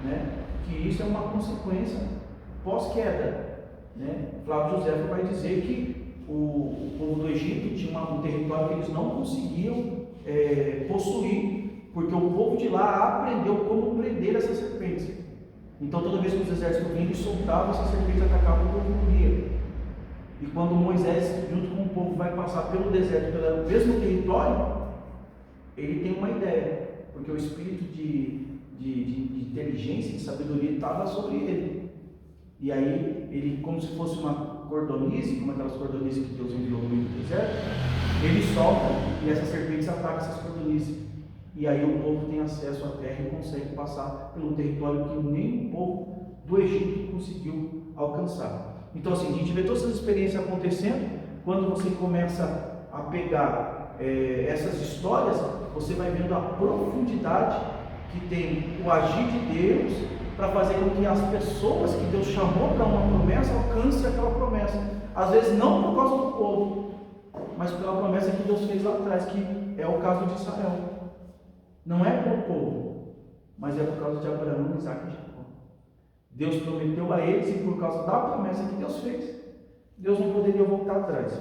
né? Que isso é uma consequência pós-queda, né? Flávio José vai dizer que o povo do Egito tinha um território que eles não conseguiam possuir, porque o povo de lá aprendeu como prender essas serpentes. Então toda vez que os exércitos vinham, eles soltavam essas serpentes, atacavam, o povo morria. E quando Moisés, junto com o povo, vai passar pelo deserto, pelo mesmo território, ele tem uma ideia, porque o espírito de inteligência, de sabedoria estava sobre ele. E aí, ele, como se fosse uma cordonize, como aquelas cordonizes que Deus enviou no meio do deserto, ele solta e essas serpentes atacam essas cordonizes. E aí o povo tem acesso à terra e consegue passar pelo território que nem o povo do Egito conseguiu alcançar. Então assim, a gente vê todas essas experiências acontecendo. Quando você começa a pegar essas histórias, você vai vendo a profundidade que tem o agir de Deus para fazer com que as pessoas que Deus chamou para uma promessa alcancem aquela promessa. Às vezes não por causa do povo, mas pela promessa que Deus fez lá atrás, que é o caso de Israel. Não é pelo povo, mas é por causa de Abraão, Isaac e Jacó. Deus prometeu a eles, e por causa da promessa que Deus fez, Deus não poderia voltar atrás.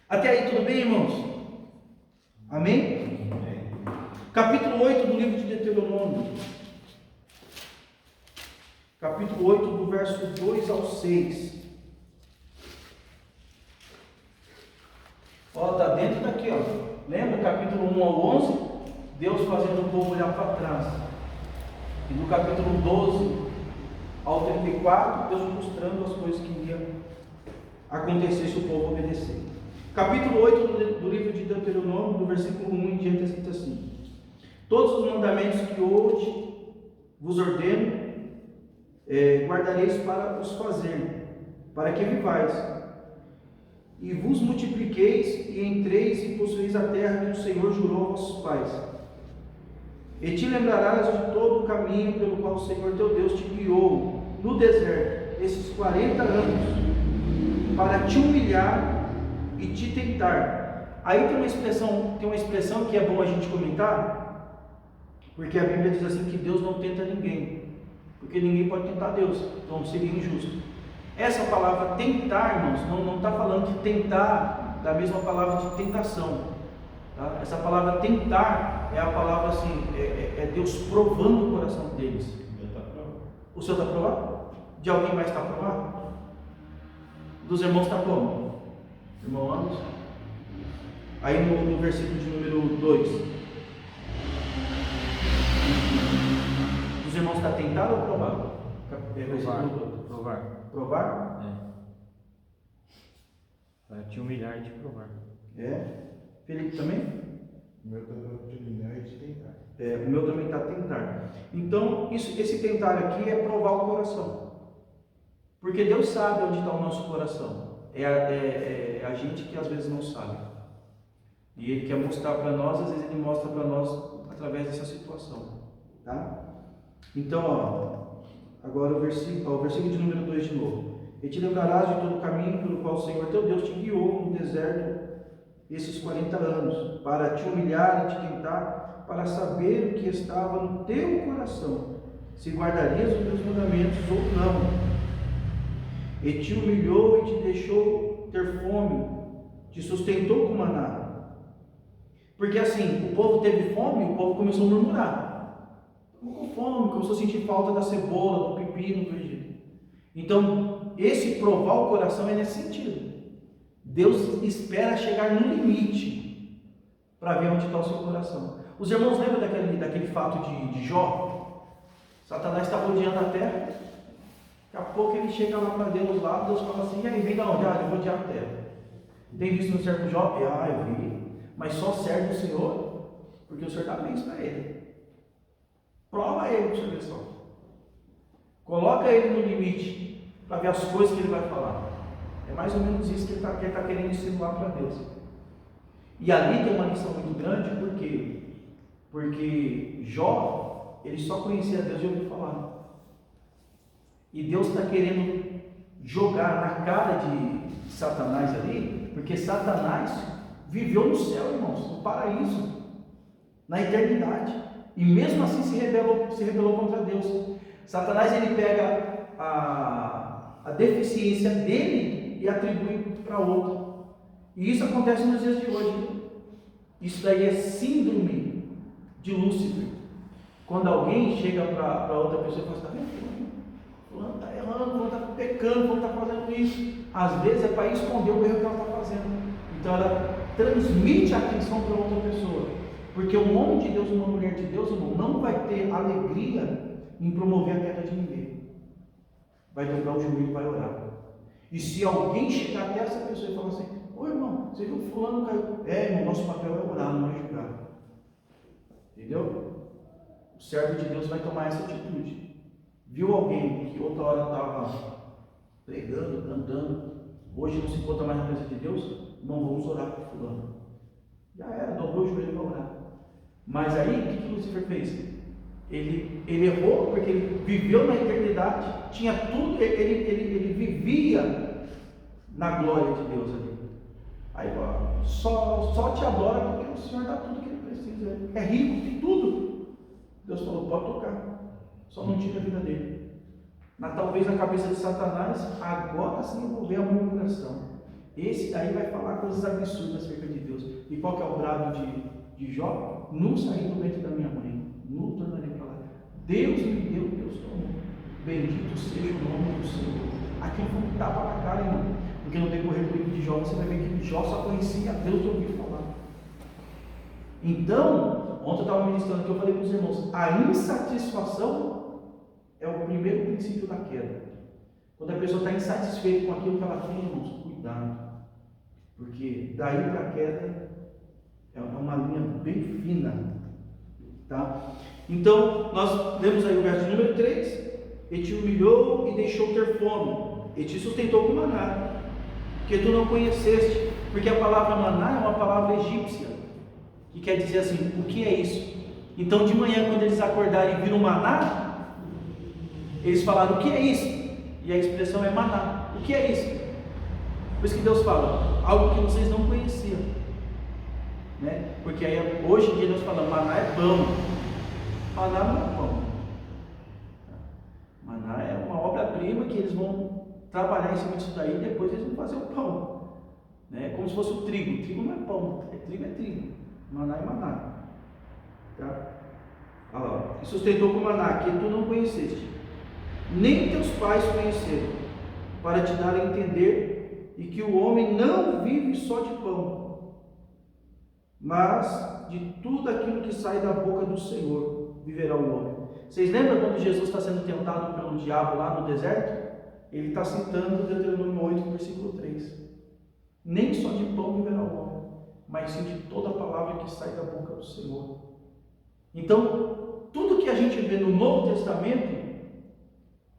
Até aí tudo bem, irmãos? Amém? Capítulo 8 do livro de Deuteronômio. Capítulo 8, do verso 2 ao 6. Ó, está dentro daqui, ó. Lembra, capítulo 1 ao 11? Deus fazendo o povo olhar para trás. E no capítulo 12 ao 34, Deus mostrando as coisas que iriam acontecer se o povo obedecer. Capítulo 8 do livro de Deuteronômio, do versículo 1 em diante, escrito assim: todos os mandamentos que hoje vos ordeno, guardareis para os fazer, para que vivais, e vos multipliqueis, e entreis e possuís a terra que o Senhor jurou aos vossos pais. E te lembrarás de todo o caminho pelo qual o Senhor teu Deus te guiou no deserto, esses 40 anos, para te humilhar e te tentar. Aí tem uma expressão que é bom a gente comentar, porque a Bíblia diz assim que Deus não tenta ninguém, porque ninguém pode tentar Deus, então seria injusto. Essa palavra tentar, irmãos, não está falando de tentar da mesma palavra de tentação. Tá? Essa palavra tentar é a palavra assim, é Deus provando o coração deles. O seu está provado? De alguém mais está provado? Dos irmãos está como? Irmão Amos? Aí no versículo de número 2, dos irmãos está tentado ou provado? Provar. Provar? Para te humilhar e te provar. Felipe também? O meu está te humilhar e te tentar. O meu também está tentar. Então, esse tentar aqui é provar o coração. Porque Deus sabe onde está o nosso coração. É a gente que às vezes não sabe. E Ele quer mostrar para nós, às vezes Ele mostra para nós através dessa situação. Tá? Então, ó, agora o versículo de número 2 de novo. E te lembrarás de todo o caminho pelo qual o Senhor teu Deus te guiou no deserto esses 40 anos, para te humilhar e te tentar, para saber o que estava no teu coração, se guardarias os meus mandamentos ou não. E te humilhou e te deixou ter fome, te sustentou com maná. Porque assim, o povo teve fome, o povo começou a murmurar. Ficou com fome, começou a sentir falta da cebola, do pepino do Egito. Então, esse provar o coração é nesse sentido. Deus espera chegar no limite para ver onde está o seu coração. Os irmãos lembram daquele fato de Jó? Satanás está rodeando a terra. Daqui a pouco ele chega lá para Deus lá, Deus fala assim: e aí, vem da onde? Eu vou rodear a terra. Tem visto no servo Jó? Eu vi. Mas só serve o Senhor porque o Senhor dá bens para ele. Prova ele para você ver só. Coloca ele no limite para ver as coisas que ele vai falar. É mais ou menos isso que ele está querendo insinuar para Deus. E ali tem uma lição muito grande, por quê? Porque Jó, ele só conhecia Deus e ouviu falar. E Deus está querendo jogar na cara de Satanás ali, porque Satanás viveu no céu, irmãos, no paraíso, na eternidade. E mesmo assim se rebelou contra Deus. Satanás, ele pega a deficiência dele e atribui para outro. E isso acontece nos dias de hoje. Isso daí é síndrome de Lúcifer. Quando alguém chega para outra pessoa e fala: está vendo? Fulano está errando, fulano está pecando, fulano está fazendo isso. Às vezes é para esconder o erro que ela está fazendo. Então ela transmite a atenção para outra pessoa. Porque um homem de Deus, uma mulher de Deus, irmão, não vai ter alegria em promover a queda de ninguém. Vai dobrar o joelho e vai orar. E se alguém chegar até essa pessoa e falar assim: ô irmão, você viu que fulano caiu? Irmão, nosso papel é orar, não é julgar. Entendeu? O servo de Deus vai tomar essa atitude. Viu alguém que outra hora estava pregando, cantando, hoje não se encontra mais na presença de Deus? Irmão, vamos orar para fulano. Já era, dobrou o joelho para orar. Mas aí, o que Lúcifer fez? Ele errou porque ele viveu na eternidade, tinha tudo, ele vivia na glória de Deus ali. Aí, só te adora porque o Senhor dá tudo que ele precisa. É rico, tem tudo. Deus falou: pode tocar, só não tira a vida dele. Mas talvez na cabeça de Satanás, agora sim eu vou ver a murmuração. Esse daí vai falar coisas absurdas acerca de Deus. E qual que é o brado de Jó? Não saí do ventre da minha mãe, não tornarei para lá. Deus me deu, Deus tomou. Bendito seja o nome do Senhor. Aquilo foi um tapa na cara, irmão. Porque no decorrer do livro de Jó, você vai ver que Jó só conhecia Deus e ouvia falar. Então, ontem eu estava ministrando que eu falei para os irmãos: a insatisfação é o primeiro princípio da queda. Quando a pessoa está insatisfeita com aquilo que ela tem, irmãos, cuidado. Porque daí para a queda é uma linha bem fina. Tá? Então, nós lemos aí o verso número 3: e te humilhou e deixou ter fome, e te sustentou com maná, que tu não conheceste. Porque a palavra maná é uma palavra egípcia, que quer dizer assim: o que é isso? Então, de manhã, quando eles acordarem e viram maná, eles falaram: o que é isso? E a expressão é maná. O que é isso? Por isso que Deus fala: algo que vocês não conheciam. Né? Porque aí, hoje em dia nós falamos: maná é pão. Maná não é pão. Maná é uma obra-prima que eles vão trabalhar em cima disso daí e depois eles vão fazer o pão. Né? Como se fosse o trigo. Trigo não é pão, trigo é trigo. Maná é maná. Tá? Olha lá. E sustentou com maná que tu não conheceste, nem teus pais conheceram, para te dar a entender e que o homem não vive só de pão, mas de tudo aquilo que sai da boca do Senhor viverá o homem. Vocês lembram quando Jesus está sendo tentado pelo diabo lá no deserto? Ele está citando Deuteronômio 8, versículo 3. Nem só de pão viverá o homem, mas sim de toda a palavra que sai da boca do Senhor. Então, tudo que a gente vê no Novo Testamento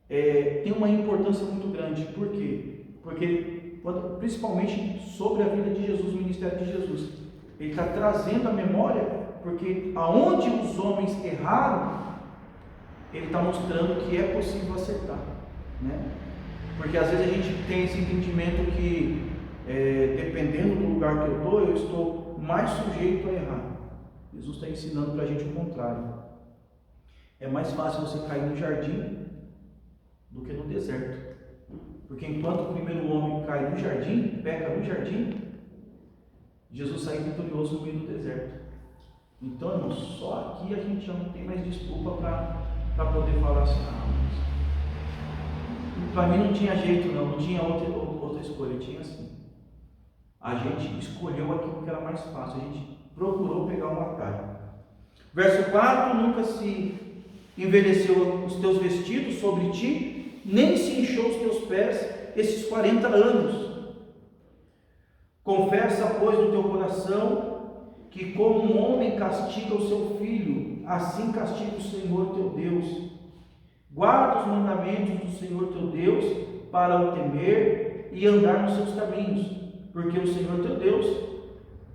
tem uma importância muito grande. Por quê? Porque, principalmente sobre a vida de Jesus, o ministério de Jesus. Ele está trazendo a memória, porque aonde os homens erraram, ele está mostrando que é possível acertar, né? Porque às vezes a gente tem esse entendimento que, dependendo do lugar que eu estou mais sujeito a errar. Jesus está ensinando para a gente o contrário. É mais fácil você cair no jardim do que no deserto. Porque enquanto o primeiro homem cai no jardim, peca no jardim, Jesus sai vitorioso no meio do deserto. Então, irmãos, só aqui a gente já não tem mais desculpa para poder falar assim, para mim não tinha jeito não tinha outra escolha, tinha assim. A gente escolheu aquilo que era mais fácil, a gente procurou pegar um atalho. Verso 4, nunca se envelheceu os teus vestidos sobre ti, nem se inchou os teus pés esses 40 anos. Confessa, pois, no teu coração que como um homem castiga o seu filho, assim castiga o Senhor teu Deus. Guarda os mandamentos do Senhor teu Deus para o temer e andar nos seus caminhos, porque o Senhor teu Deus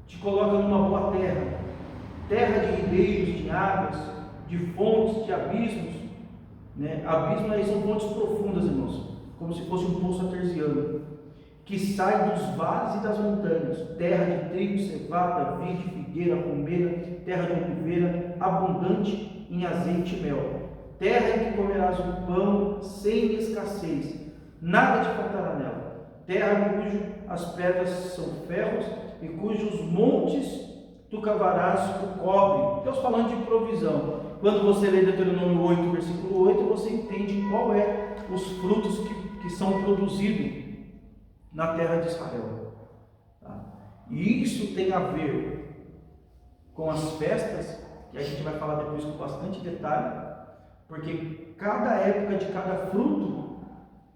te coloca numa boa terra, terra de ribeiros, de águas, de fontes, de abismos, né? Abismos aí são fontes profundas, irmãos, como se fosse um poço artesiano, que sai dos vales e das montanhas, terra de trigo, cevada, vide, figueira, romeira, terra de oliveira, abundante em azeite e mel, terra em que comerás o pão sem escassez, nada te faltará nela, terra cujo as pedras são ferros e cujos montes tu cavarás o cobre. Deus falando de provisão. Quando você lê Deuteronômio 8, versículo 8, você entende qual é os frutos que são produzidos na terra de Israel. Tá? E isso tem a ver com as festas, que a gente vai falar depois com bastante detalhe, porque cada época de cada fruto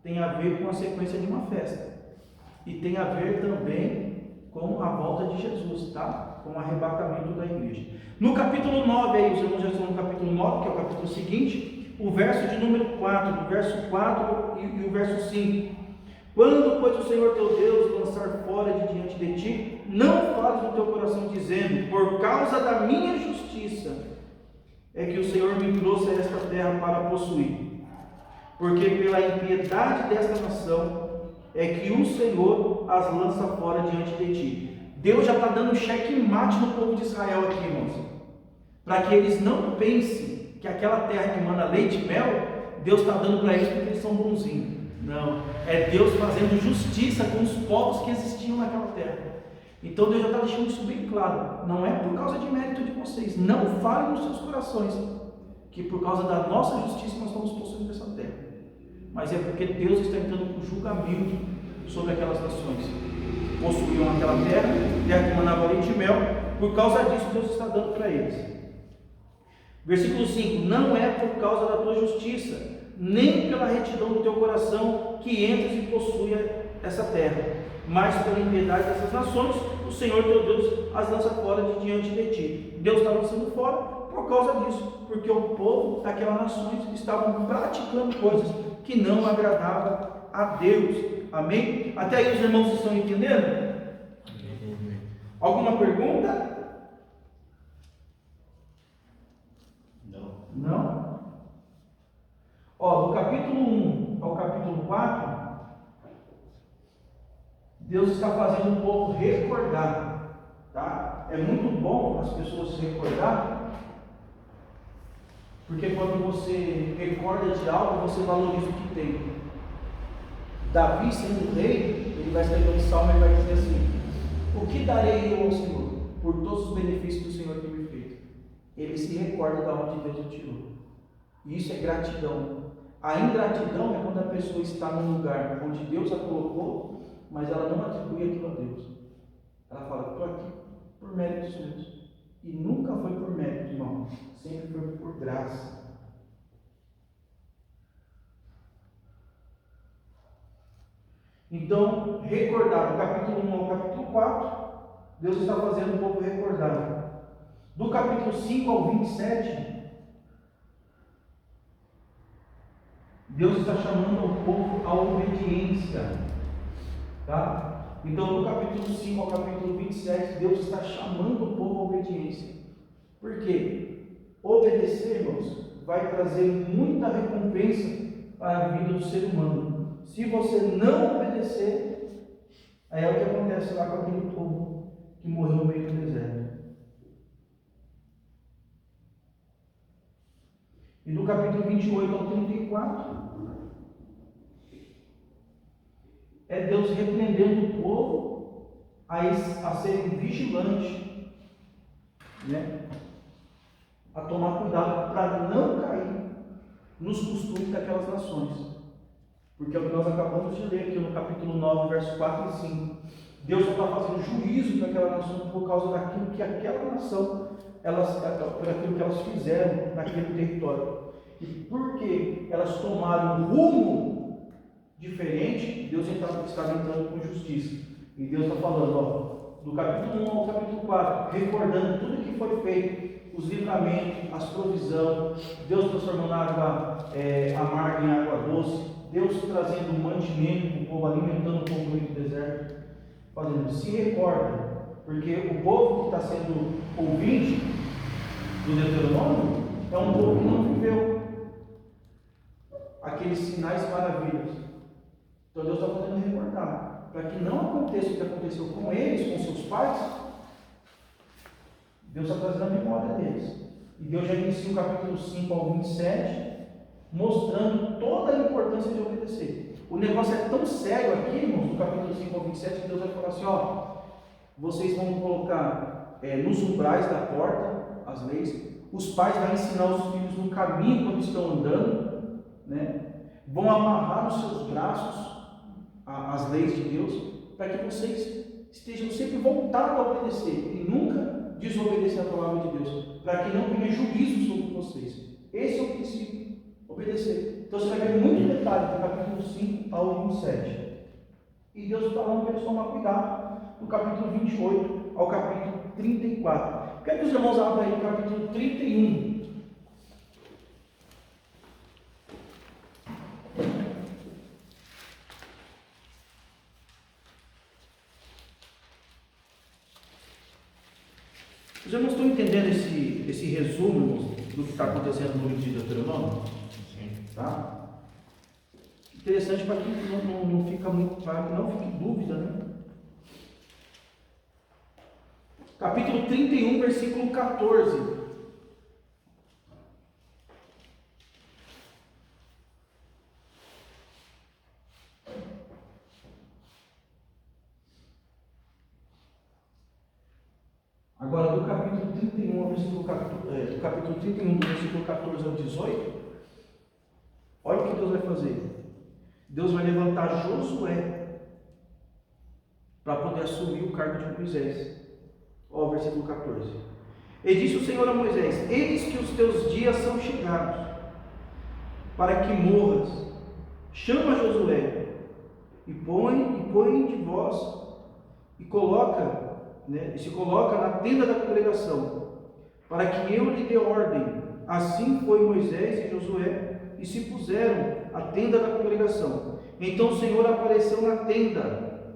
tem a ver com a sequência de uma festa. E tem a ver também com a volta de Jesus, tá? Com o arrebatamento da igreja. No capítulo 9, aí, os irmãos já estão no capítulo 9, que é o capítulo seguinte, o verso de número 4, do verso 4 e o verso 5. Quando, pois, o Senhor teu Deus lançar fora de diante de ti, não fales no teu coração dizendo, por causa da minha justiça, é que o Senhor me trouxe a esta terra para possuir. Porque pela impiedade desta nação, é que o Senhor as lança fora diante de ti. Deus já está dando checkmate no povo de Israel aqui, irmãos, para que eles não pensem que aquela terra que manda leite e mel, Deus está dando para eles porque eles são bonzinhos. Não, é Deus fazendo justiça com os povos que existiam naquela terra. Então Deus já está deixando isso bem claro. Não é por causa de mérito de vocês, não falem nos seus corações que por causa da nossa justiça nós estamos possuindo essa terra, mas é porque Deus está entrando com julgamento sobre aquelas nações que possuíam aquela terra que manava leite e mel. Por causa disso Deus está dando para eles. Versículo 5: não é por causa da tua justiça, nem pela retidão do teu coração que entras e possui essa terra, mas pela impiedade dessas nações, o Senhor teu Deus as lança fora de diante de ti. Deus está lançando fora por causa disso, porque o povo daquelas nações estavam praticando coisas que não agradavam a Deus. Amém? Até aí os irmãos estão entendendo? Alguma pergunta? Não? Ó, do capítulo 1 ao capítulo 4, Deus está fazendo o povo recordar, tá? É muito bom as pessoas se recordarem, porque quando você recorda de algo, você valoriza o que tem. Davi, sendo rei, ele vai escrever um salmo e vai dizer assim: o que darei eu ao Senhor por todos os benefícios que o Senhor tem me feito? Ele se recorda de onde Deus o tirou. E isso é gratidão. A ingratidão é quando a pessoa está num lugar onde Deus a colocou, mas ela não atribui aquilo a Deus. Ela fala: estou aqui por méritos meus. E nunca foi por mérito, irmão. Sempre foi por graça. Então, recordar, do capítulo 1 ao capítulo 4, Deus está fazendo o povo recordar. Do capítulo 5 ao 27, Deus está chamando o povo à obediência. Tá? Então, do capítulo 5 ao capítulo 27, Deus está chamando o povo à obediência. Por quê? Obedecer, irmãos, vai trazer muita recompensa para a vida do ser humano. Se você não obedecer, aí é o que acontece lá com aquele povo que morreu no meio do deserto. E do capítulo 28 ao 34, é Deus repreendendo o povo a serem vigilantes, né? A tomar cuidado para não cair nos costumes daquelas nações. Porque é o que nós acabamos de ler aqui no capítulo 9, verso 4 e 5. Deus está fazendo juízo para aquela nação por causa daquilo que aquela nação, por aquilo que elas fizeram naquele território. E porque elas tomaram um rumo diferente, Deus estava entrando com justiça. E Deus está falando, ó, do capítulo 1 ao capítulo 4, recordando tudo que foi feito, os livramentos, as provisões, Deus transformando a água amarga em água doce, Deus trazendo um mantimento para o povo, alimentando o povo no meio do deserto, fazendo, se recorda, porque o povo que está sendo ouvinte do Deuteronômio é um povo que não viveu aqueles sinais e maravilhas. Então Deus está fazendo recordar, para que não aconteça o que aconteceu com eles, com seus pais. Deus está trazendo a memória deles. E Deus já inicia o capítulo 5 ao 27, mostrando toda a importância de obedecer. O negócio é tão sério aqui, irmãos, do capítulo 5 ao 27, que Deus vai falar assim, ó, vocês vão colocar nos umbrais da porta as leis, os pais vão ensinar os filhos no caminho quando estão andando, né? Vão amarrar nos seus braços as leis de Deus, para que vocês estejam sempre voltados a obedecer e nunca desobedecer a palavra de Deus, para que não venha juízo sobre vocês. Esse é o princípio, obedecer. Então você vai ver muito detalhe do capítulo 5 ao 27. E Deus está falando para eles tomar cuidado do capítulo 28 ao capítulo 34. Quero que os irmãos abram aí o capítulo 31. Os irmãos estão entendendo esse resumo do que está acontecendo no livro de Deuteronômio? Sim. Tá? Interessante para que não fica muito claro, não fique dúvida, né? Capítulo 31, versículo 14. Agora, do capítulo 31 ao versículo 14, do capítulo 31, do versículo 14 ao 18, olha o que Deus vai fazer. Deus vai levantar Josué para poder assumir o cargo de Moisés. Olha o versículo 14. E disse o Senhor a Moisés: eis que os teus dias são chegados, para que morras. Chama Josué e põe de vós e coloca, e se coloca na tenda da congregação, para que eu lhe dê ordem. Assim foi Moisés e Josué, e se puseram à tenda da congregação. Então o Senhor apareceu na tenda,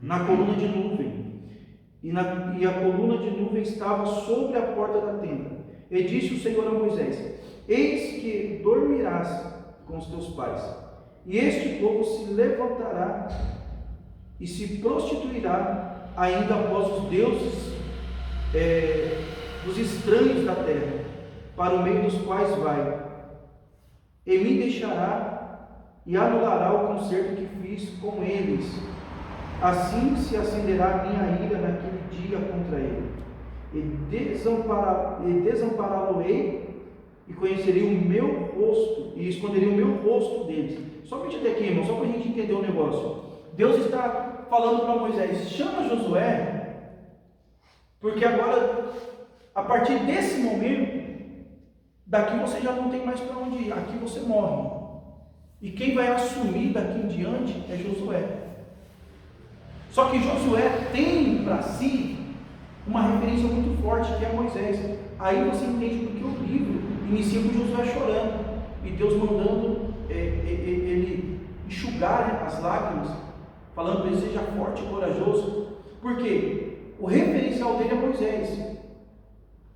na coluna de nuvem, e a coluna de nuvem estava sobre a porta da tenda. E disse o Senhor a Moisés: eis que dormirás com os teus pais, e este povo se levantará e se prostituirá ainda após os deuses dos estranhos da terra, para o meio dos quais vai, e me deixará e anulará o concerto que fiz com eles. Assim se acenderá a minha ira naquele dia contra ele, e desampará-lo-ei, e conhecerei o meu rosto, e esconderei o meu rosto deles. Somente até aqui, irmão, só para a gente entender o negócio. Deus está falando para Moisés: chama Josué, porque agora, a partir desse momento, daqui você já não tem mais para onde ir, aqui você morre. E quem vai assumir daqui em diante é Josué. Só que Josué tem para si uma referência muito forte, que é Moisés. Aí você entende porque o livro inicia com Josué chorando e Deus mandando ele enxugar as lágrimas, falando para ele: seja forte e corajoso. Por quê? O referencial dele é Moisés.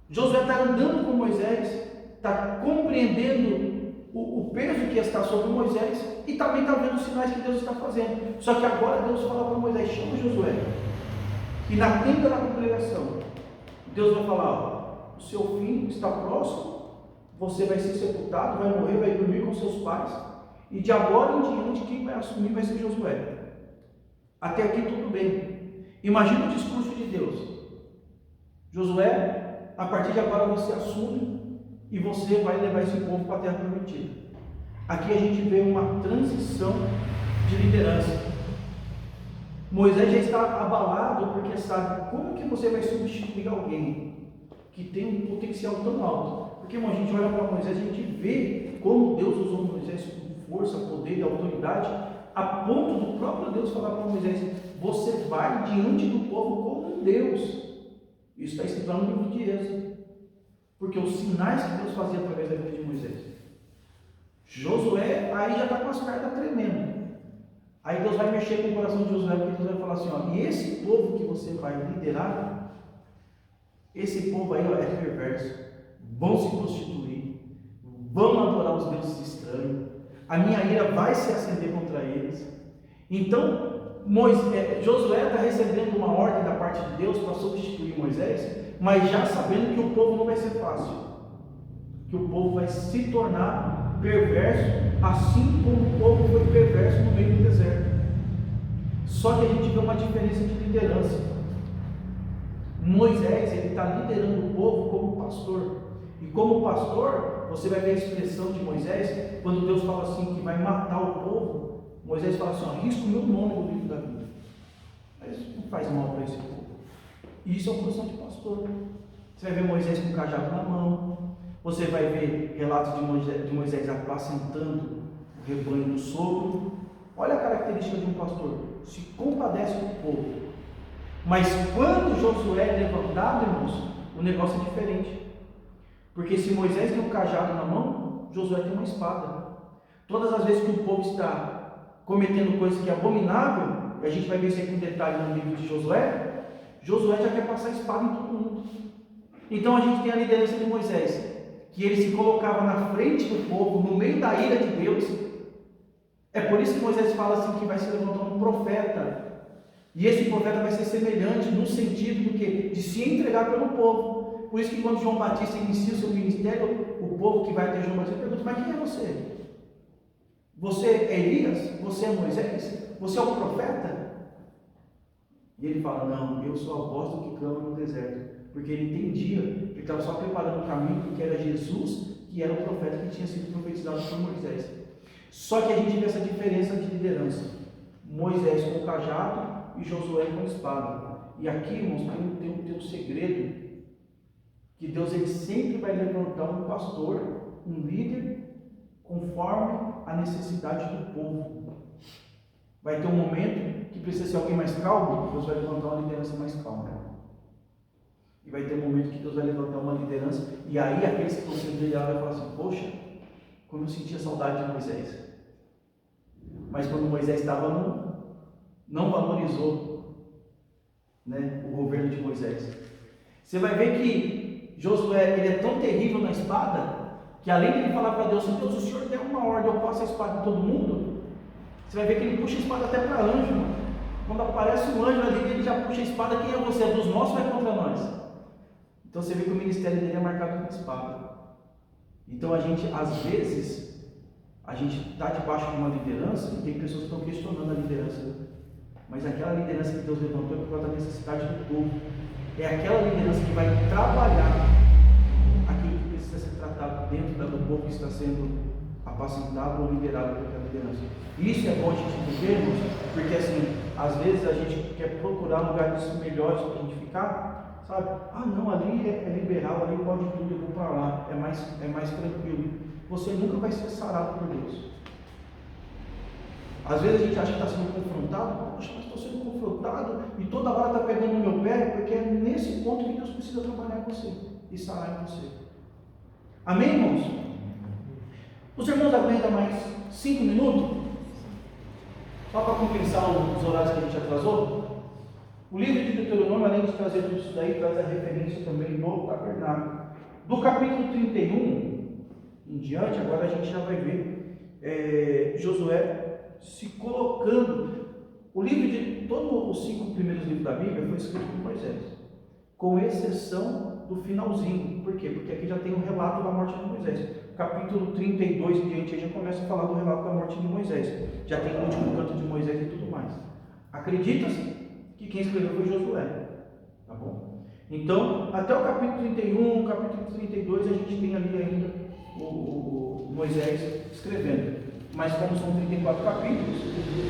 Josué está andando com Moisés, está compreendendo o peso que está sobre Moisés e também está vendo os sinais que Deus está fazendo. Só que agora Deus fala para Moisés: chama Josué. E na tenda da congregação, Deus vai falar: ó, o seu fim está próximo, você vai ser sepultado, vai morrer, vai dormir com seus pais, e de agora em diante quem vai assumir vai ser Josué. Até aqui tudo bem. Imagina o discurso de Deus: Josué, a partir de agora você assume e você vai levar esse povo para a terra prometida. Aqui a gente vê uma transição de liderança. Moisés já está abalado porque sabe como que você vai substituir alguém que tem um potencial tão alto. Porque, irmão, a gente olha para Moisés e a gente vê como Deus usou Moisés com força, poder e autoridade, a ponto do próprio Deus falar para Moisés: você vai diante do povo como um Deus. Isso está escrito no livro de Êxodo, porque os sinais que Deus fazia através da vida de Moisés. Josué aí já está com as pernas tremendo. Aí Deus vai mexer com o coração de Josué, porque Deus vai falar assim: ó, e esse povo que você vai liderar, esse povo aí, ó, é perverso, vão se prostituir, vão adorar os deuses estranhos, a minha ira vai se acender contra eles. Então Josué está recebendo uma ordem da parte de Deus para substituir Moisés, mas já sabendo que o povo não vai ser fácil, que o povo vai se tornar perverso, assim como o povo foi perverso no meio do deserto. Só que a gente vê uma diferença de liderança. Moisés, ele está liderando o povo como pastor, e como pastor, você vai ver a expressão de Moisés, quando Deus fala assim que vai matar o povo. Moisés fala assim: ó, risco o meu nome no livro da vida, mas não faz mal para esse povo. E isso é uma posição de pastor. Você vai ver Moisés com o cajado na mão, você vai ver relatos de Moisés apacentando o rebanho do sogro. Olha a característica de um pastor: se compadece com o povo. Mas quando Josué é levantado, irmãos, o negócio é diferente. Porque se Moisés tem um cajado na mão, Josué tem uma espada. Todas as vezes que o povo está cometendo coisas que é abominável, e a gente vai ver isso aí com detalhe no livro de Josué, Josué já quer passar a espada em todo mundo. Então a gente tem a liderança de Moisés, que ele se colocava na frente do povo, no meio da ira de Deus. É por isso que Moisés fala assim que vai se levantar um profeta, e esse profeta vai ser semelhante no sentido do que? De se entregar pelo povo. Por isso que quando João Batista inicia o seu ministério, o povo que vai até João Batista pergunta: mas quem é você? Você é Elias? Você é Moisés? Você é o profeta? E ele fala: não, eu sou a voz do que clama no deserto. Porque ele entendia que ele estava só preparando o caminho, porque era Jesus que era o profeta que tinha sido profetizado por Moisés. Só que a gente vê essa diferença de liderança: Moisés com o cajado e Josué com a espada. E aqui, irmãos, tem um segredo, que Deus ele sempre vai levantar um pastor, um líder, conforme a necessidade do povo. Vai ter um momento que precisa ser alguém mais calmo, Deus vai levantar uma liderança mais calma. E vai ter um momento que Deus vai levantar uma liderança, e aí aqueles que estão sendo liderados vão falar assim: poxa, como eu sentia saudade de Moisés. Mas quando Moisés estava não valorizou, né, o governo de Moisés. Você vai ver que Josué ele é tão terrível na espada, que além de ele falar para Deus assim: Deus, o Senhor der uma ordem, eu passo a espada em todo mundo. Você vai ver que ele puxa a espada até para anjo, mano. Quando aparece um anjo ali, ele já puxa a espada. Quem é você? É dos nossos ou é contra nós? Então você vê que o ministério dele é marcado com espada. Então a gente, às vezes, a gente está debaixo de uma liderança e tem pessoas que estão questionando a liderança. Mas aquela liderança que Deus levantou é por causa da necessidade do povo. É aquela liderança que vai trabalhar aquilo que precisa ser tratado dentro do povo que está sendo apacentado ou liderado por aquela liderança. Isso é bom a gente entender, irmãos, porque assim, às vezes a gente quer procurar lugares melhores para a gente ficar, sabe? Ah não, ali é liberal, ali pode tudo, eu vou para lá, é mais tranquilo. Você nunca vai ser sarado por Deus. Às vezes a gente acha que está sendo confrontado: poxa, mas estou sendo confrontado e toda hora está pegando no meu pé, porque é nesse ponto que Deus precisa trabalhar em você e sarar em você. Amém, irmãos? Os irmãos aguentam mais 5 minutos? Só para compensar os horários que a gente atrasou, o livro de Deuteronômio, além de trazer tudo isso daí, traz a referência também do tabernáculo. Do capítulo 31 em diante, agora a gente já vai ver Josué se colocando. O livro de todos os 5 primeiros livros da Bíblia foi escrito por Moisés, com exceção do finalzinho. Por quê? Porque aqui já tem um relato da morte de Moisés. Capítulo 32 em diante já começa a falar do relato da morte de Moisés. Já tem o último canto de Moisés e tudo mais. Acredita-se que quem escreveu foi Josué. Tá bom? Então, até o capítulo 31, capítulo 32, a gente tem ali ainda o Moisés escrevendo. Mas como são 34 capítulos,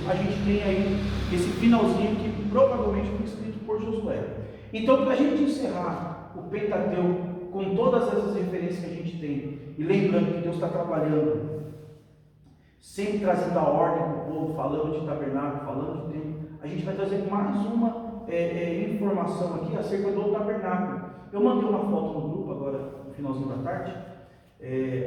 a gente tem aí esse finalzinho que provavelmente foi escrito por Josué. Então, para a gente encerrar o Pentateuco com todas essas referências que a gente tem, e lembrando que Deus está trabalhando, sempre trazendo a ordem para o povo, falando de tabernáculo, falando de templo, a gente vai trazer mais uma informação aqui acerca do tabernáculo. Eu mandei uma foto no grupo agora, no finalzinho da tarde,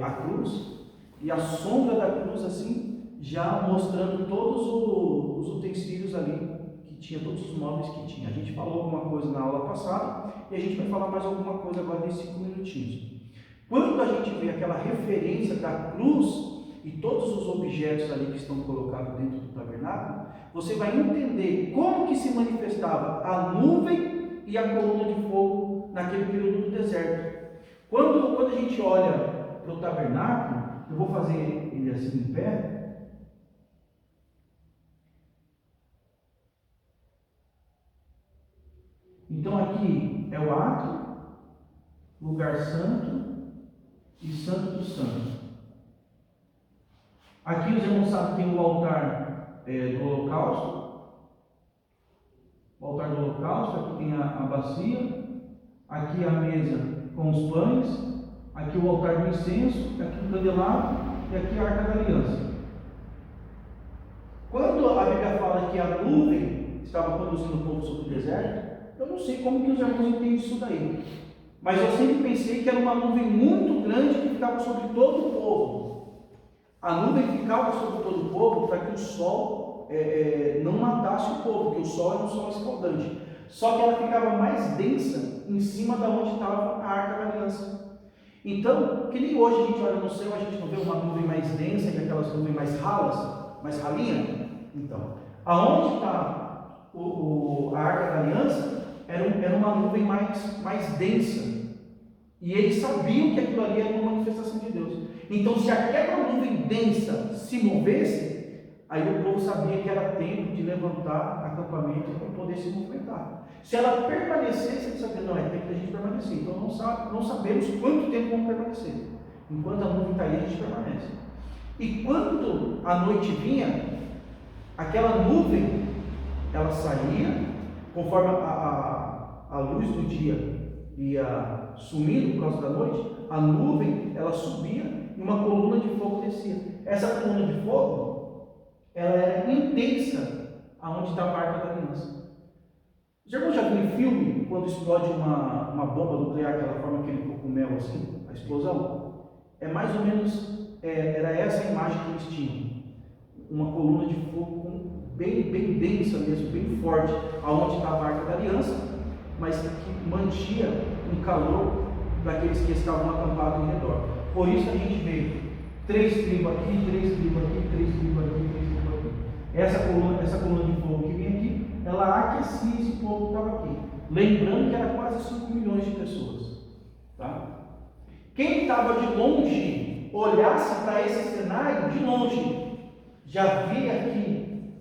a cruz, e a sombra da cruz assim, já mostrando todos os utensílios ali, que tinha, todos os móveis que tinha. A gente falou alguma coisa na aula passada, e a gente vai falar mais alguma coisa agora nesses 5 minutinhos. Quando a gente vê aquela referência da cruz, e todos os objetos ali que estão colocados dentro do tabernáculo, você vai entender como que se manifestava a nuvem e a coluna de fogo naquele período do deserto. Quando a gente olha para o tabernáculo, eu vou fazer ele assim em pé. Então aqui é o átrio, lugar santo e santo dos santos. Aqui os irmãos sabem que tem o altar do holocausto. O altar do holocausto, aqui tem a bacia, aqui a mesa com os pães, aqui o altar do incenso, aqui o candelabro e aqui a arca da aliança. Quando a Bíblia fala que a nuvem estava conduzindo o povo sobre o deserto, eu não sei como que os irmãos entendem isso daí, mas eu sempre pensei que era uma nuvem muito grande que ficava sobre todo o povo. A nuvem ficava sobre todo o povo para que o sol não matasse o povo, porque o sol é um sol escaldante. Só que ela ficava mais densa em cima da onde estava a arca da aliança. Então, que nem hoje a gente olha no céu, a gente não vê uma nuvem mais densa e aquelas nuvens mais ralas, mais ralinha. Então, aonde está a arca da aliança era uma nuvem mais densa. E eles sabiam que aquilo ali era uma manifestação de Deus. Então, se aquela nuvem densa se movesse, aí o povo sabia que era tempo de levantar acampamento para poder se movimentar. Se ela permanecesse, eles sabiam, não, é tempo de a gente permanecer. Então, não sabemos quanto tempo vamos permanecer. Enquanto a nuvem está aí, a gente permanece. E quando a noite vinha, aquela nuvem, ela saía, conforme a luz do dia ia sumindo por causa da noite, a nuvem, ela subia e uma coluna de fogo descia. Essa coluna de fogo, ela era intensa aonde estava a arca da aliança. Os irmãos já viram em filme, quando explode uma bomba nuclear, aquela forma, aquele cogumelo assim, a explosão? É mais ou menos, era essa a imagem que eles tinham. Uma coluna de fogo bem densa mesmo, bem forte, aonde estava a arca da aliança, mas que mantinha um calor daqueles que estavam acampados em redor. Por isso a gente vê 3 tribos aqui, 3 tribos aqui, 3 tribos aqui, 3 tribos aqui. Essa coluna de fogo que vem aqui, ela aquecia esse povo que estava aqui. Lembrando que era quase 5 milhões de pessoas. Tá? Quem estava de longe, olhasse para esse cenário de longe, já via aqui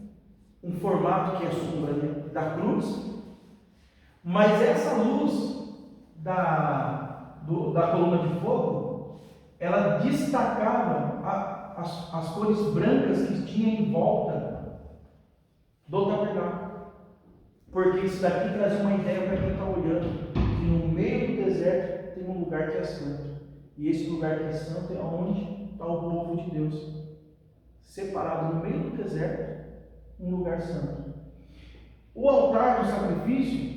um formato que é a sombra da cruz. Mas essa luz da coluna de fogo, ela destacava as cores brancas que tinha em volta do tabernáculo. Porque isso daqui traz uma ideia para quem está olhando, que no meio do deserto tem um lugar que é santo. E esse lugar que é santo é onde está o povo de Deus. Separado no meio do deserto, um lugar santo. O altar do sacrifício,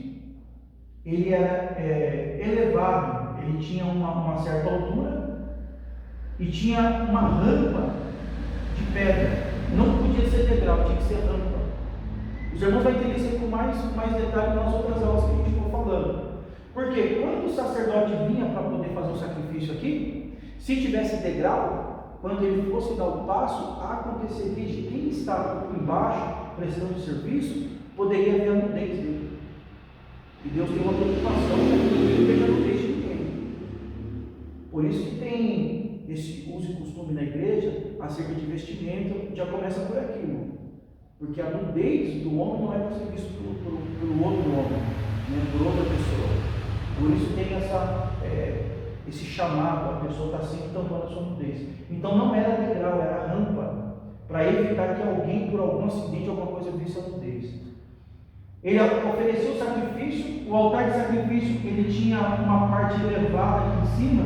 ele era elevado, ele tinha uma certa altura e tinha uma rampa de pedra. Não podia ser degrau, tinha que ser rampa. Os irmãos vão entender isso com mais detalhe nas outras aulas que a gente for falando. Porque quando o sacerdote vinha para poder fazer o sacrifício aqui, se tivesse degrau, quando ele fosse dar o passo, aconteceria de quem estava por embaixo, prestando serviço, poderia ver a nudez dele. E Deus tem uma preocupação para que ninguém veja a nudez de ninguém. Por isso que tem esse uso e costume na igreja acerca de vestimenta, já começa por aqui, irmão. Porque a nudez do homem não é para ser visto por outro homem, né, por outra pessoa. Por isso tem esse chamado, a pessoa está sempre tampando a sua nudez. Então não era degrau, era rampa, para evitar que alguém, por algum acidente, alguma coisa, visse a nudez. Ele ofereceu o sacrifício, o altar de sacrifício, ele tinha uma parte elevada aqui em cima,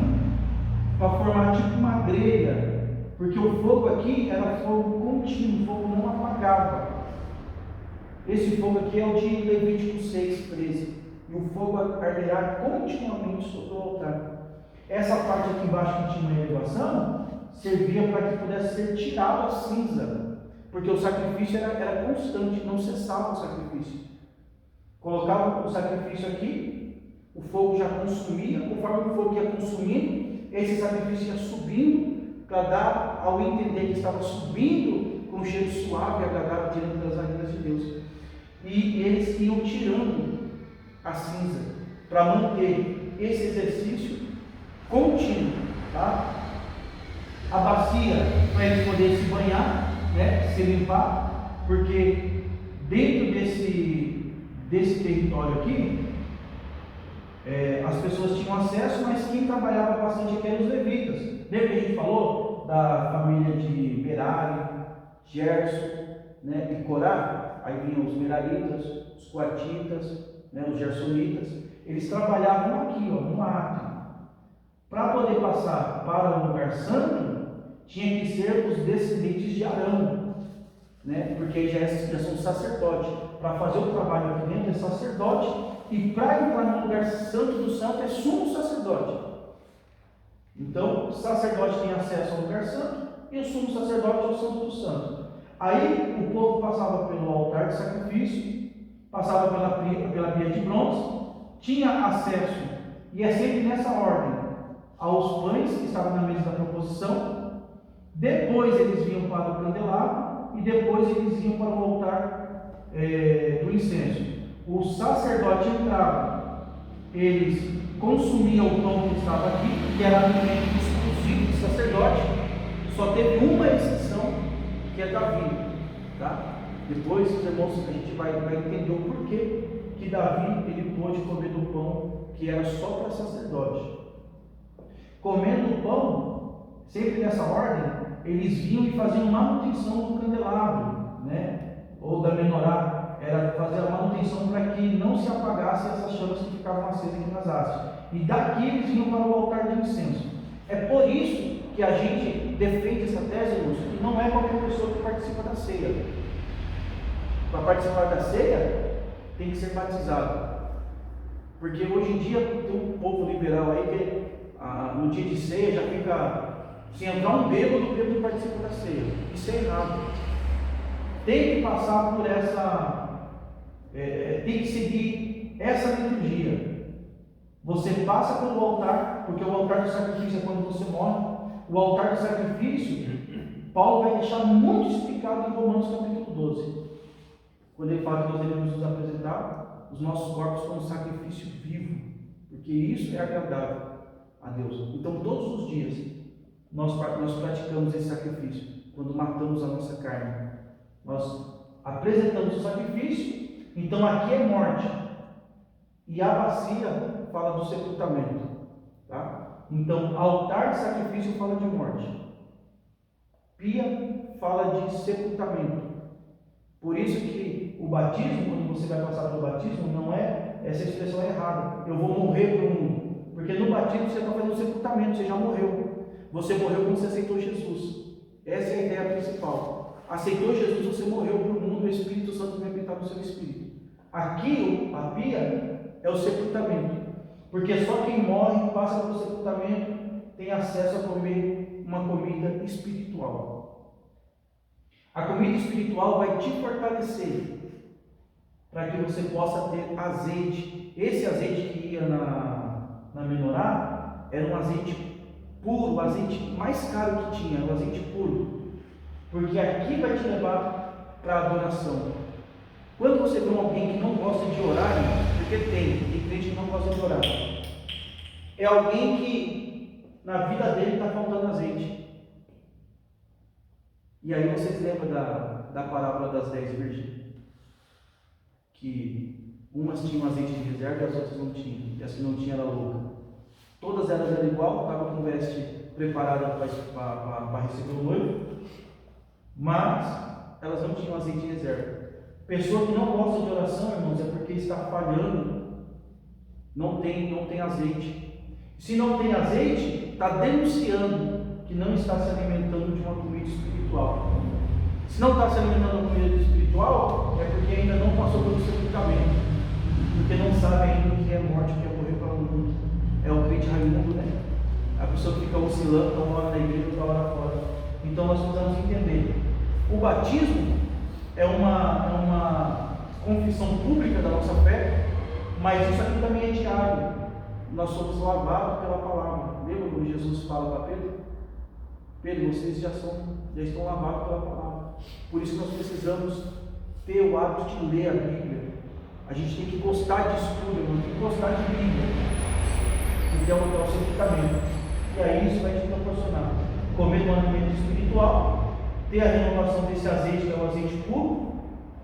para formar tipo uma grelha. Porque o fogo aqui era fogo contínuo, o fogo não apagava. Esse fogo aqui é o de Levítico 6:13. E o fogo arderá continuamente sobre o altar. Essa parte aqui embaixo que tinha uma elevação, servia para que pudesse ser tirada a cinza. Porque o sacrifício era constante, não cessava o sacrifício. Colocava o sacrifício aqui, o fogo já consumia, conforme o fogo ia consumindo, esse sacrifício ia subindo, para dar ao entender que estava subindo com um cheiro suave e agradável diante das narinas de Deus. E eles iam tirando a cinza para manter esse exercício contínuo, tá? A bacia para eles poderem se banhar, né? Se limpar, porque dentro desse território aqui, as pessoas tinham acesso, mas quem trabalhava bastante aqui eram os levitas. Lembra que a gente falou da família de Merari, Gerson, né, e Corá? Aí vinham os Meraritas, os Coatitas, né, os Gersonitas. Eles trabalhavam aqui, ó, no átrio. Para poder passar para o lugar santo, tinha que ser os descendentes de Arão, né, porque já são sacerdotes. Para fazer o trabalho aqui dentro é sacerdote, e para entrar no lugar santo do santo é sumo sacerdote. Então, o sacerdote tem acesso ao lugar santo e o sumo sacerdote ao santo do santo. Aí o povo passava pelo altar de sacrifício, passava pela pia de bronze, tinha acesso, e é sempre nessa ordem, aos pães que estavam na mesa da proposição, depois eles vinham para o candelabro e depois eles iam para o altar do incenso. O sacerdote entrava, eles consumiam o pão que estava aqui, que era alimento exclusivo do sacerdote. Só teve uma exceção, que é Davi, tá? Depois, os irmãos, a gente vai entender o porquê que Davi ele pôde comer do pão que era só para sacerdote. Comendo o pão, sempre nessa ordem, eles vinham e faziam manutenção do candelabro, né? Ou da menorá. Era fazer a manutenção para que não se apagassem essas chamas que ficavam acesas aqui nas hastes. E daqui eles vinham para o altar de incenso. É por isso que a gente defende essa tese, irmãos, que não é qualquer pessoa que participa da ceia. Para participar da ceia, tem que ser batizado. Porque hoje em dia tem um povo liberal aí que no dia de ceia já fica, se entrar um bêbado participa da ceia. Isso é errado. Tem que passar por essa... tem que seguir essa liturgia. Você passa pelo altar, porque o altar do sacrifício é quando você morre. O altar do sacrifício, Paulo vai deixar muito explicado em Romanos capítulo 12, quando ele fala que nós devemos nos apresentar os nossos corpos como sacrifício vivo, porque isso é agradável a Deus. Então todos os dias nós praticamos esse sacrifício, quando matamos a nossa carne. Nós apresentamos o sacrifício, então aqui é morte, e a bacia fala do sepultamento, tá? Então, altar de sacrifício fala de morte, pia fala de sepultamento. Por isso que o batismo, quando você vai passar pelo batismo, não é essa expressão errada, eu vou morrer para o mundo, porque no batismo você está fazendo sepultamento, você já morreu, você morreu quando você aceitou Jesus. Essa é a ideia principal. Aceitou Jesus, você morreu para o mundo, o Espírito Santo vai habitar no seu espírito. Aqui, a pia é o sepultamento, porque só quem morre, passa pelo sepultamento, tem acesso a comer uma comida espiritual. A comida espiritual vai te fortalecer para que você possa ter azeite. Esse azeite que ia na menorá era um azeite puro, o azeite mais caro que tinha, o azeite puro. Porque aqui vai te levar para a adoração. Quando você vê alguém que não gosta de orar, porque tem crente que não gosta de orar, é alguém que na vida dele está faltando azeite. E aí vocês lembram da parábola das 10 virgens? Que umas tinham azeite de reserva e as outras não tinham. E as que não tinham era louca. Todas elas eram igual, estavam com veste preparada para receber o noivo, mas elas não tinham azeite de reserva. Pessoa que não gosta de oração, irmãos, é porque está falhando. Não tem azeite. Se não tem azeite, está denunciando que não está se alimentando de uma comida espiritual. Se não está se alimentando de uma comida espiritual, é porque ainda não passou pelo sepultamento, porque não sabe ainda o que é morte, o que é morrer para o mundo. É o crente Raimundo, né? A pessoa que fica oscilando, uma hora na igreja, outra hora fora. Então nós precisamos entender. O batismo é uma confissão pública da nossa fé, mas isso aqui também é diário. Nós somos lavados pela palavra. Lembra quando Jesus fala para Pedro? Pedro, vocês já estão lavados pela palavra. Por isso nós precisamos ter o hábito de ler a Bíblia. A gente tem que gostar de estudo, irmão, tem que gostar de Bíblia. Então é o santificamento. E aí isso vai te proporcionar comer um alimento espiritual, ter a renovação desse azeite, que é o azeite puro.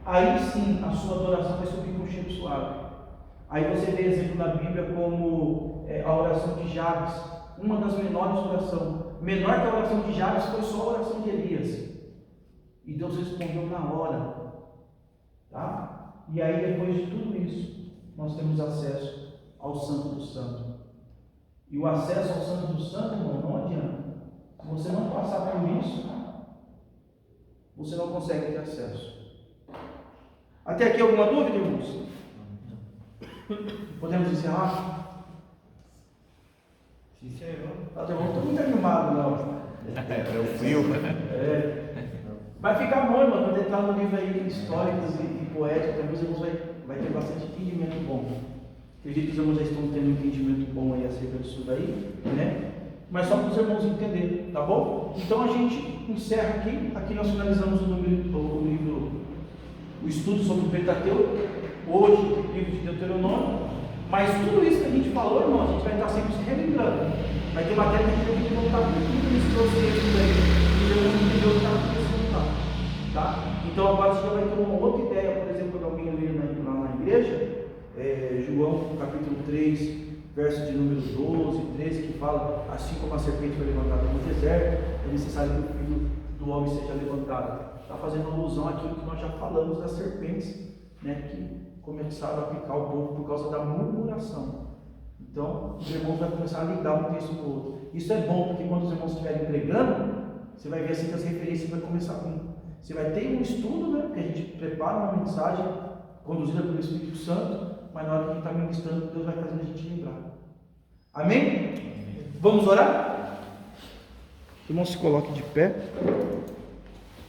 Aí sim a sua adoração vai subir com um cheiro suave. Aí você vê exemplo na Bíblia como a oração de Jabes, uma das menores orações. Menor que a oração de Jabes foi só a oração de Elias. E Deus respondeu na hora. Tá? E aí depois de tudo isso, nós temos acesso ao Santo do Santo. E o acesso ao Santo do Santo, irmão, não adianta. Se você não passar por isso, você não consegue ter acesso. Até aqui alguma dúvida, irmãos? Podemos encerrar? Sincero. Não estou muito animado, não. É o frio. Vai ficar bom, irmão, quando entrar no livro aí históricos e poéticos, também os irmãos vai ter bastante entendimento bom. Acredito que os irmãos já estão tendo um entendimento bom aí acerca disso daí, né? Mas só para os irmãos entenderem, tá bom? Então a gente encerra aqui. Aqui nós finalizamos o estudo sobre o Pentateuco, hoje, o livro de Deuteronômio. Mas tudo isso que a gente falou, irmão, a gente vai estar sempre se relembrando. Vai ter matéria que a gente vai voltar muito nesse processo aí, e eu não entendeu o que estava acontecendo, tá? Então agora você já vai ter uma outra ideia, por exemplo, quando alguém lê lá na igreja, João capítulo 3, verso de número 12, 13, que fala: assim como a serpente foi levantada no deserto, é necessário que o filho do homem seja levantado. Está fazendo alusão àquilo que nós já falamos das serpentes, né, que começaram a picar o povo por causa da murmuração. Então, os irmãos vão começar a ligar um texto com o outro. Isso é bom, porque quando os irmãos estiverem pregando, você vai ver assim que as referências vão começar com. Você vai ter um estudo, né, que a gente prepara uma mensagem conduzida pelo Espírito Santo, mas na hora que a gente está ministrando, Deus vai fazendo a gente lembrar. Amém? Vamos orar? Irmão, se coloque de pé.